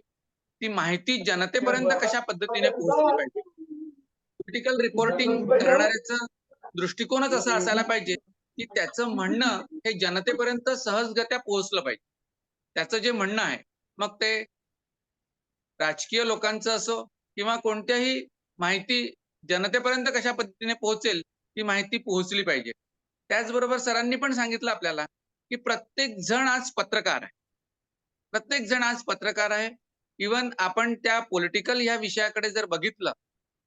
ती माहिती जनतेपर्यंत कशा पद्धतीने पोहोचली पाहिजे. पॉलिटिकल रिपोर्टिंग करणाऱ्याचा दृष्टिकोनच असा असायला पाहिजे की त्याचं म्हणणं हे जनतेपर्यंत सहजगत्या पोहोचलं पाहिजे. त्याचं जे म्हणणं आहे, मग ते राजकीय लोकांचं असो किंवा कोणत्याही माहिती जनतेपर्यंत कशा पद्धतीने पोहोचेल ती माहिती पोहोचली पाहिजे. त्याचबरोबर सरांनी पण सांगितलं आपल्याला की प्रत्येक जण आज पत्रकार आहे. प्रत्येक जण आज पत्रकार आहे. इव्हन आपण त्या पॉलिटिकल ह्या विषयाकडे जर बघितलं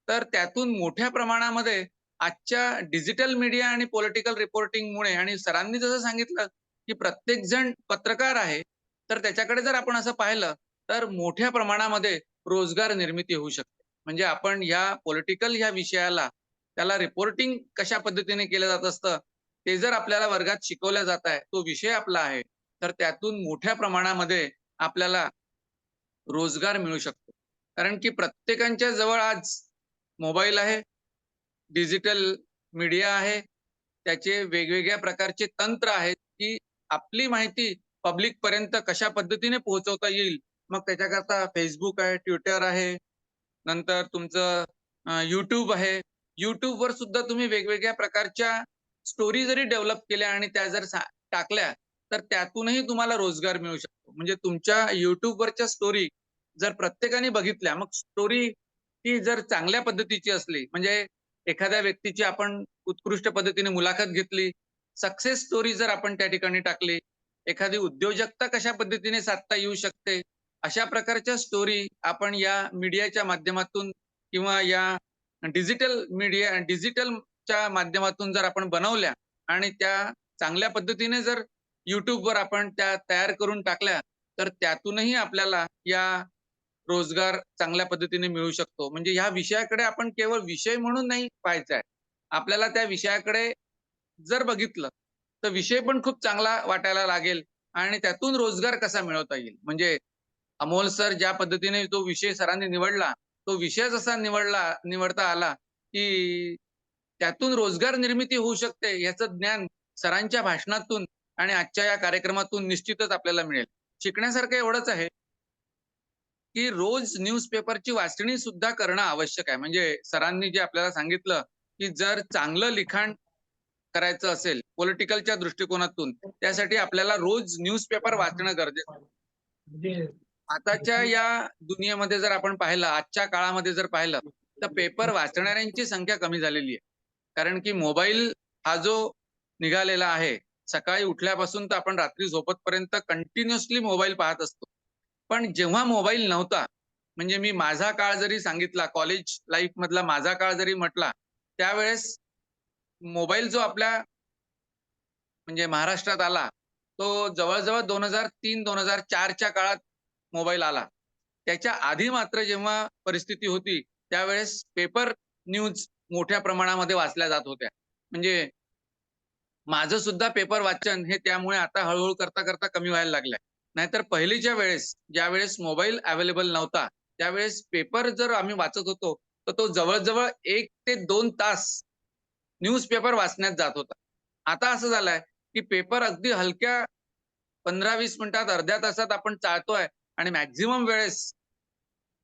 तर त्यातून मोठ्या प्रमाणामध्ये आजच्या डिजिटल मीडिया आणि पॉलिटिकल रिपोर्टिंगमुळे, आणि सरांनी जसं सांगितलं की प्रत्येक जण पत्रकार आहे, तर त्याच्याकडे जर आपण असं पाहिलं तर मोठ्या प्रमाणामध्ये रोजगार निर्मिती होऊ शकते. म्हणजे आपण ह्या पॉलिटिकल ह्या विषयाला, त्याला रिपोर्टिंग कशा पद्धतीने केलं जात असतं ते जर आपल्याला वर्गात शिकवलं जात आहे, तो विषय आपला आहे, तर त्यातून मोठ्या प्रमाणामध्ये आपल्याला रोजगार मिळू शकतो. कारण की प्रत्येकाच्या जवळ आज मोबाईल आहे, डिजिटल मीडिया आहे, त्याचे वेगवेगळ्या प्रकारचे तंत्र आहेत की आपली माहिती पब्लिक पर्यंत कशा पद्धतीने पोहोचवता येईल. मग त्याच्याकरता फेसबुक आहे, ट्विटर आहे, नंतर तुमचं YouTube आहे. YouTubeवर सुद्धा तुम्ही वेगवेगळ्या प्रकारच्या स्टोरी जरी डेव्हलप केल्या आणि त्या जर टाकल्या तर त्यातूनही तुम्हाला रोजगार मिळू शकतो. म्हणजे तुमच्या YouTubeवरच्या स्टोरी जर प्रत्येकाने बघितल्या, मग स्टोरी ती जर चांगल्या पद्धतीची असली, म्हणजे एखाद्या व्यक्तीची आपण उत्कृष्ट पद्धतीने मुलाखत घेतली, सक्सेस स्टोरी जर आपण त्या ठिकाणी टाकली, एखादी उद्योजकता कशा पद्धतीने साधता येऊ शकते, अशा प्रकारच्या स्टोरी आपण या मीडियाच्या माध्यमातून किंवा या डिजिटलच्या माध्यमातून जर आपण बनवल्या आणि त्या चांगल्या पद्धतीने जर YouTubeवर आपण त्या तयार करून टाकल्या, तर त्यातूनही आपल्याला या रोजगार चांगल्या पद्धतीने मिळू शकतो. म्हणजे ह्या विषयाकडे आपण केवळ विषय म्हणून नाही पाहायचा आहे. आपल्याला त्या विषयाकडे जर बघितलं, तर विषय पण खूप चांगला वाटायला लागेल आणि त्यातून रोजगार कसा मिळवता येईल. म्हणजे अमोल सर ज्या पद्धतीने तो विषय सरांनी निवडला, तो विषयच असा निवडता आला, की त्यातून रोजगार निर्मिती होऊ शकते याचं ज्ञान सरांच्या भाषणातून आणि आजच्या या कार्यक्रमातून निश्चितच आपल्याला मिळेल. शिकण्यासारखं एवढंच आहे, की रोज न्यूजपेपरची वाचणी सुद्धा करणं आवश्यक आहे. म्हणजे सरांनी जे आपल्याला सांगितलं, की जर चांगलं लिखाण करायचं असेल पॉलिटिकलच्या दृष्टिकोनातून, त्यासाठी आपल्याला रोज न्यूजपेपर वाचणं गरजेचं आहे. आताच्या या दुनियेमध्ये जर आपण पाहिलं, आजच्या काळामध्ये जर पाहिलं, तर पेपर वाचणाऱ्यांची संख्या कमी झालेली आहे. कारण की मोबाईल हा जो निघालेला आहे, सकाळी उठल्यापासून तर आपण रात्री झोपेपर्यंत कंटिन्युअसली मोबाईल पाहत असतो. पण जेव्हा मोबाईल नव्हता, म्हणजे मी माझा काळ जरी सांगितला, कॉलेज लाईफ मधला माझा काळ जरी म्हटला, त्यावेळेस मोबाईल जो आपल्या म्हणजे महाराष्ट्रात आला, तो जवळ-जवळ 2003-2004च्या काळात मोबाईल आला. त्याच्या आधी मात्र जेव्हा परिस्थिती होती, त्यावेळेस पेपर न्यूज मोठ्या प्रमाणामध्ये वाचल्या जात होत्या. म्हणजे माझं सुद्धा पेपर वाचन हे त्यामुळे आता हळू-हळू करता कमी व्हायला लागलंय. नाहीतर पहिलीच्या वेळेस, ज्यावेळेस मोबाईल अवेलेबल नव्हता, त्यावेळेस पेपर जर आम्ही वाचत होतो, तर तो जवळ-जवळ 1 ते 2 तास न्यूजपेपर वाचण्यात जात होता. आता असं झालंय, की पेपर अगदी हलक्या 15-20 मिनिटात, अर्ध्या तासात आपण चाळतोय आणि मॅक्सिमम वेळेस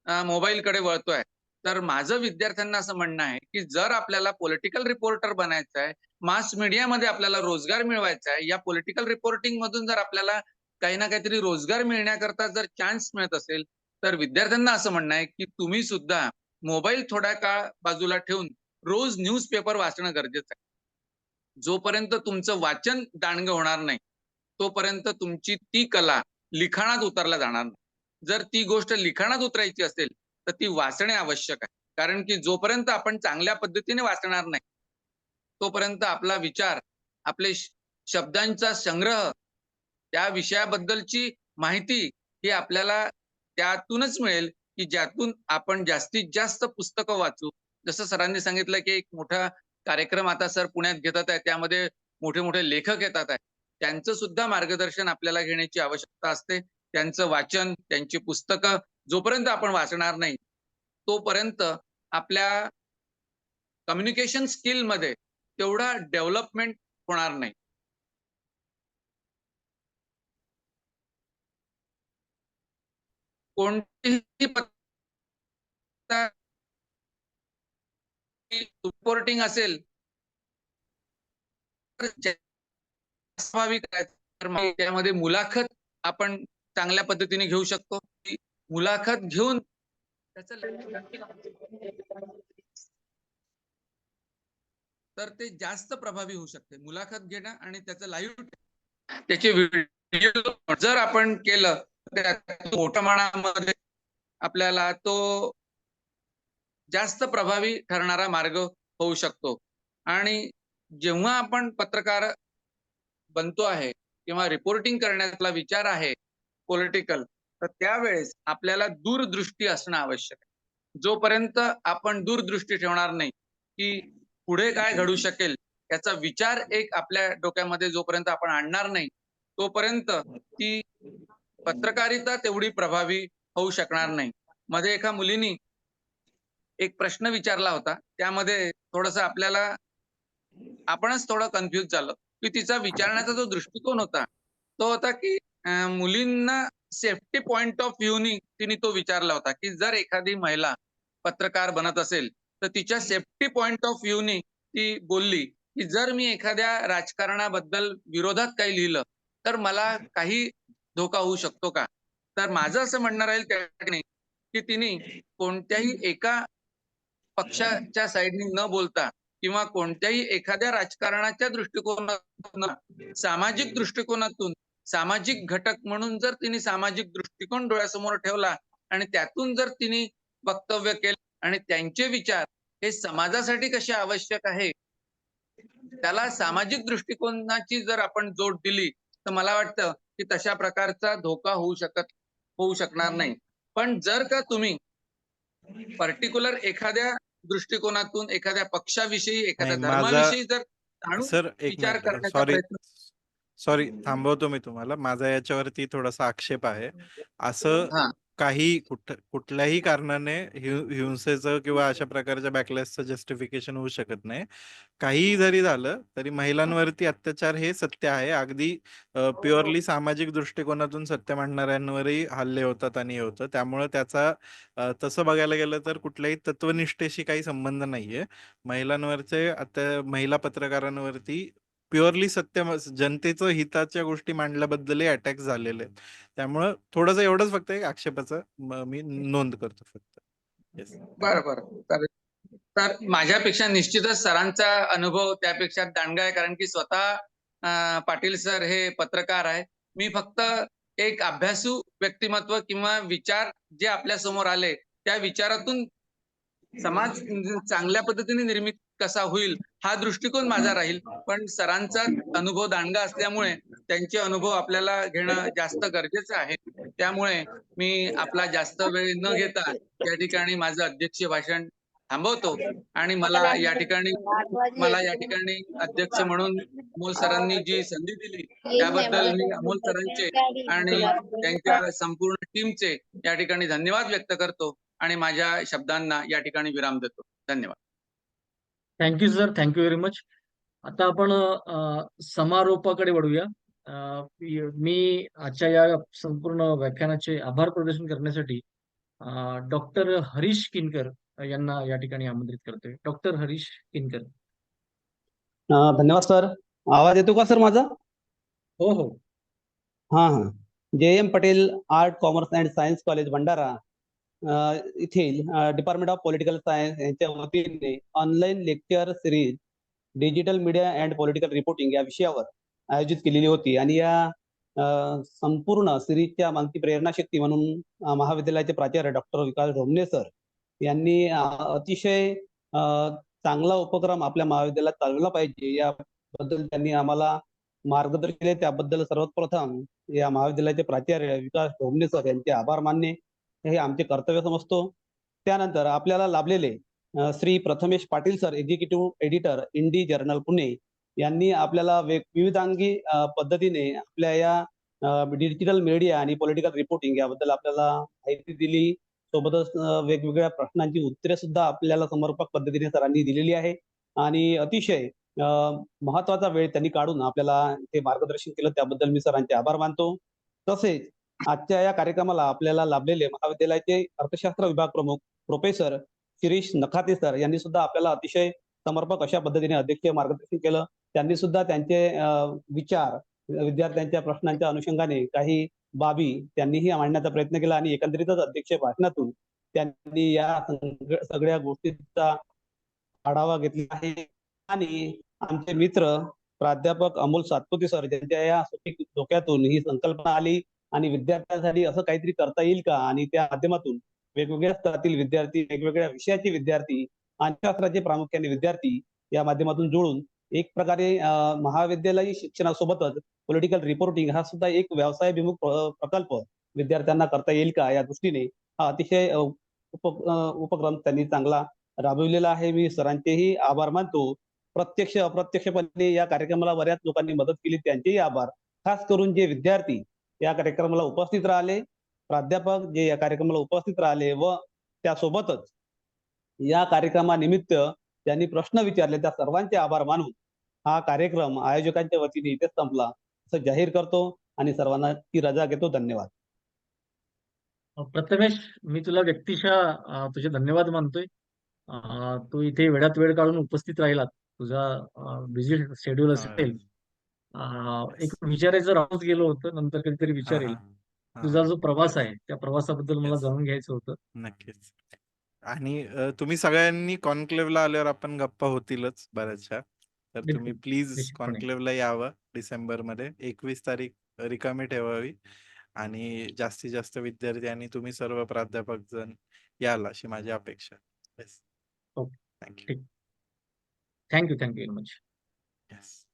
मोबाईलकडे वळतोय. तर माझं विद्यार्थ्यांना असं म्हणणं आहे, की जर आपल्याला पॉलिटिकल रिपोर्टर बनायचं आहे, मास मीडियामध्ये आपल्याला रोजगार मिळवायचा आहे, या पॉलिटिकल रिपोर्टिंग मधून जर आपल्याला काही ना काहीतरी रोजगार मिळण्याकरता जर चान्स मिळत असेल, तर विद्यार्थ्यांना असं म्हणणं आहे, की तुम्ही सुद्धा मोबाईल थोडा काळ बाजूला ठेवून रोज न्यूजपेपर वाचणं गरजेचं आहे. जोपर्यंत तुमचं वाचन दांडगं होणार नाही, तोपर्यंत तुमची ती कला लिखाणात उतरल्या जाणार नाही. जर ती गोष्ट लिखाणात उतरायची असेल, तर ती वाचणे आवश्यक आहे. कारण की जोपर्यंत आपण चांगल्या पद्धतीने वाचणार नाही, तोपर्यंत आपला विचार, आपले शब्दांचा संग्रह, त्या विषयाबद्दलची माहिती ही आपल्याला त्यातूनच मिळेल, की ज्यातून आपण जास्तीत जास्त पुस्तकं वाचू. जसं सरांनी सांगितलं, की एक मोठा कार्यक्रम आता सर पुण्यात घेतात आहे. त्यामध्ये मोठे-मोठे लेखक येतात आहे. त्यांचं सुद्धा मार्गदर्शन आपल्याला घेण्याची आवश्यकता असते. त्यांचं वाचन, त्यांची पुस्तकं जोपर्यंत आपण वाचणार नाही, तोपर्यंत आपल्या कम्युनिकेशन स्किलमध्ये तेवढा डेव्हलपमेंट होणार नाही. कोणतीही रिपोर्टिंग असेल तर स्वाभाविक आहे. तर मग त्यामध्ये मुलाखत आपण चांगल्या पद्धतीने घेऊ शकतो. ती मुलाखत घेऊन तर ते जास्त प्रभावी होऊ शकते. मुलाखत घेणं आणि त्याचं लाईव्ह त्याचे व्हिडिओ जर आपण केलं तर मोठ्या प्रमाणामध्ये आपल्याला तो जास्त प्रभावी ठरणारा मार्ग होऊ शकतो. आणि जेव्हा आपण पत्रकार बनतो आहे किंवा रिपोर्टिंग करण्याचा विचार आहे पॉलिटिकल, तर त्यावेळेस आपल्याला दूरदृष्टी असणं आवश्यक आहे. जोपर्यंत आपण दूरदृष्टी ठेवणार नाही, की पुढे काय घडू शकेल याचा विचार एक आपल्या डोक्यामध्ये जोपर्यंत आपण आणणार नाही, तोपर्यंत ती पत्रकारिता तेवढी प्रभावी होऊ शकणार नाही. मध्ये एका मुलीनी एक प्रश्न विचारला होता. त्यामध्ये थोडंसं आपणच थोडं कन्फ्यूज झालो, की तिचा विचारण्याचा जो दृष्टिकोन होता, तो होता की मुलींना सेफ्टी पॉइंट ऑफ व्ह्यूनी तिने तो विचारला होता, की जर एखादी महिला पत्रकार बनत असेल, तर तिच्या सेफ्टी पॉइंट ऑफ व्ह्यूनी ती बोलली, की जर मी एखाद्या राजकारणाबद्दल विरोधात काही लिहिलं, तर मला काही धोका होऊ शकतो का? तर माझं असं म्हणणं राहील त्या ठिकाणी, की तिने कोणत्याही एका पक्षाच्या साईडनी न बोलता किंवा कोणत्याही एखाद्या राजकारणाच्या दृष्टिकोनातून, सामाजिक दृष्टिकोनातून, सामाजिक घटक म्हणून जर तिने सामाजिक दृष्टिकोन डोळ्यासमोर ठेवला आणि त्यातून जर तिने वक्तव्य केलं आणि त्यांचे विचार हे समाजासाठी कसे आवश्यक आहे, त्याला सामाजिक दृष्टिकोनाची जर आपण जोड दिली, तर मला वाटतं की तशा प्रकारचा धोका होऊ शकणार नाही. पण जर का तुम्ही पर्टिक्युलर एखाद्या दृष्टिकोनातून, एखाद्या पक्षाविषयी, एखाद्या नाही, माझा धर्माविषयी जर जाणून सर एक विचार मिनिट करण्याचा प्रयत्न सॉरी थांबवतो मी तुम्हाला. माझा याच्यावरती थोडासा आक्षेप आहे. असं हां. काही कुठल्याही कारणाने हिंसेचं किंवा अशा प्रकारच्या बॅकलॅशचं जस्टिफिकेशन होऊ शकत नाही. काहीही जरी झालं तरी महिलांवरती अत्याचार हे सत्य आहे. अगदी प्युअरली सामाजिक दृष्टिकोनातून सत्य मांडणाऱ्यांवरही हल्ले होतात आणि हे होतं. त्यामुळे त्याचा तसं बघायला गेलं तर कुठल्याही तत्वनिष्ठेशी काही संबंध नाहीये. महिलांवरचे महिला पत्रकारांवरती प्युअरली सत्य जनतेचं हिताच्या गोष्टी मांडल्याबद्दलही अटॅक झालेले आहेत. त्यामुळं थोडंसं एवढंच फक्त एक आक्षेपाचं मी नोंद करतो फक्त. येस. बरं. तर माझ्यापेक्षा निश्चितच सरांचा अनुभव त्यापेक्षा दांडगा आहे, कारण की स्वतः पाटील सर हे पत्रकार आहे. मी फक्त एक अभ्यासू व्यक्तिमत्व किंवा विचार जे आपल्या समोर आले, त्या विचारातून समाज चांगल्या पद्धतीने निर्मित कसा होईल हा दृष्टिकोन माझा राहील. पण सरांचा अनुभव दांडगा असल्यामुळे त्यांचे अनुभव आपल्याला घेणं जास्त गरजेचं आहे. त्यामुळे मी आपला जास्त वेळ न घेता या ठिकाणी माझं अध्यक्षीय भाषण थांबवतो आणि मला या ठिकाणी अध्यक्ष म्हणून अमोल सरांनी जी संधी दिली त्याबद्दल मी अमोल सरांचे आणि त्यांच्या संपूर्ण टीमचे या ठिकाणी धन्यवाद व्यक्त करतो आणि माझ्या शब्दांना या ठिकाणी विराम देतो. धन्यवाद. Thank you sir, thank you very much. आता आपण समारोपाकडे वळूया. मी आजच्या या संपूर्ण व्याख्यानाचे आभार प्रदर्शन करण्यासाठी डॉक्टर हरीश किनकर यांना या ठिकाणी आमंत्रित करतोय. डॉक्टर हरीश किनकर. धन्यवाद सर. आवाज येतो का सर माझा? हो हो. हां. JM Patel art, commerce and science college Bhandara येथील डिपार्टमेंट ऑफ पॉलिटिकल सायन्स यांच्या वतीने online lecture series digital media and political reporting या विषयावर आयोजित केलेली होती आणि या संपूर्ण सिरीजच्या मागची प्रेरणाशक्ती म्हणून महाविद्यालयाचे प्राचार्य डॉक्टर विकास ढोमणे सर यांनी अतिशय चांगला उपक्रम आपल्या महाविद्यालयात चालवला पाहिजे याबद्दल त्यांनी आम्हाला मार्गदर्शन केले. त्याबद्दल सर्वप्रथम या महाविद्यालयाचे प्राचार्य विकास ढोमणे सर यांचे आभार मानणे हे आमचे कर्तव्य समजतो. त्यानंतर आपल्याला लाभलेले Shri Prathamesh Patil sir, executive editor Indie journal Pune, यांनी आपल्याला विविधांगी पद्धतीने आपल्या या डिजिटल मीडिया आणि पॉलिटिकल रिपोर्टिंग याबद्दल आपल्याला माहिती दिली. सोबतच वेगवेगळ्या प्रश्नांची उत्तरे सुद्धा आपल्याला समर्पक पद्धतीने सरांनी दिलेली आहे आणि अतिशय महत्वाचा वेळ त्यांनी काढून आपल्याला ते मार्गदर्शन केलं, त्याबद्दल मी सरांचे आभार मानतो. तसेच आजच्या या कार्यक्रमाला आपल्याला लाभलेले महाविद्यालयाचे अर्थशास्त्र विभाग प्रमुख प्रोफेसर शिरीष नखाते सर यांनी सुद्धा आपल्याला अतिशय समर्पक अशा पद्धतीने अध्यक्षीय मार्गदर्शन केलं. त्यांनी सुद्धा त्यांचे विचार विद्यार्थ्यांच्या प्रश्नांच्या अनुषंगाने काही बाबी त्यांनीही मांडण्याचा प्रयत्न केला आणि एकंदरीतच अध्यक्षीय भाषणातून त्यांनी या सगळ्या गोष्टींचा आढावा घेतला आहे. आणि आमचे मित्र प्राध्यापक अमोल सातपुते सर, ज्यांच्या या डोक्यातून ही संकल्पना आली आणि विद्यार्थ्यांसाठी असं काहीतरी करता येईल का, आणि त्या माध्यमातून वेगवेगळ्या स्तरातील विद्यार्थी, वेगवेगळ्या विषयाचे विद्यार्थी, अर्थशास्त्राचे प्रामुख्याने विद्यार्थी या माध्यमातून जुळून एक प्रकारे महाविद्यालयीन शिक्षणासोबतच पॉलिटिकल रिपोर्टिंग हा सुद्धा एक व्यवसायाभिमुख प्रकल्प विद्यार्थ्यांना करता येईल का या दृष्टीने हा अतिशय उपक्रम त्यांनी चांगला राबविलेला आहे. मी सरांचेही आभार मानतो. प्रत्यक्ष अप्रत्यक्षपणे या कार्यक्रमाला बऱ्याच लोकांनी मदत केली, त्यांचेही आभार. खास करून जे विद्यार्थी या कार्यक्रमाला उपस्थित राहिले, प्राध्यापक जे या कार्यक्रमाला उपस्थित राहिले व त्यासोबतच या कार्यक्रमानिमित्त त्यांनी प्रश्न विचारले, त्या सर्वांचे आभार मानून हा कार्यक्रम आयोजकांच्या वतीने इथेच संपला असं जाहीर करतो आणि सर्वांना ती रजा घेतो. धन्यवाद. प्रथमेश, मी तुला व्यक्तिशः तुझे धन्यवाद मानतोय. तू इथे वेळात वेळ काढून उपस्थित राहिलात. तुझा बिझी शेड्यूल असेल. एक विचारायचं राहूनच गेलो होतं, नंतर कधीतरी विचारेल. तुझा जो प्रवास आहे त्या प्रवासाबद्दल मला जाणून घ्यायचं होतं. नक्कीच. आणि तुम्ही सगळ्यांनी कॉन्क्लेव्हला आल्यावर आपण गप्पा होतीलच बऱ्याचशा. तर तुम्ही बिलकुल, प्लीज निश्चितपणे. कॉन्क्लेव्हला यावं डिसेंबरमध्ये. 21 तारीख रिकामी ठेवावी आणि जास्तीत जास्त विद्यार्थी आणि तुम्ही सर्व प्राध्यापक जण याल अशी माझी अपेक्षा. येस. Okay, thank you. ठीक. Thank you very much. येस.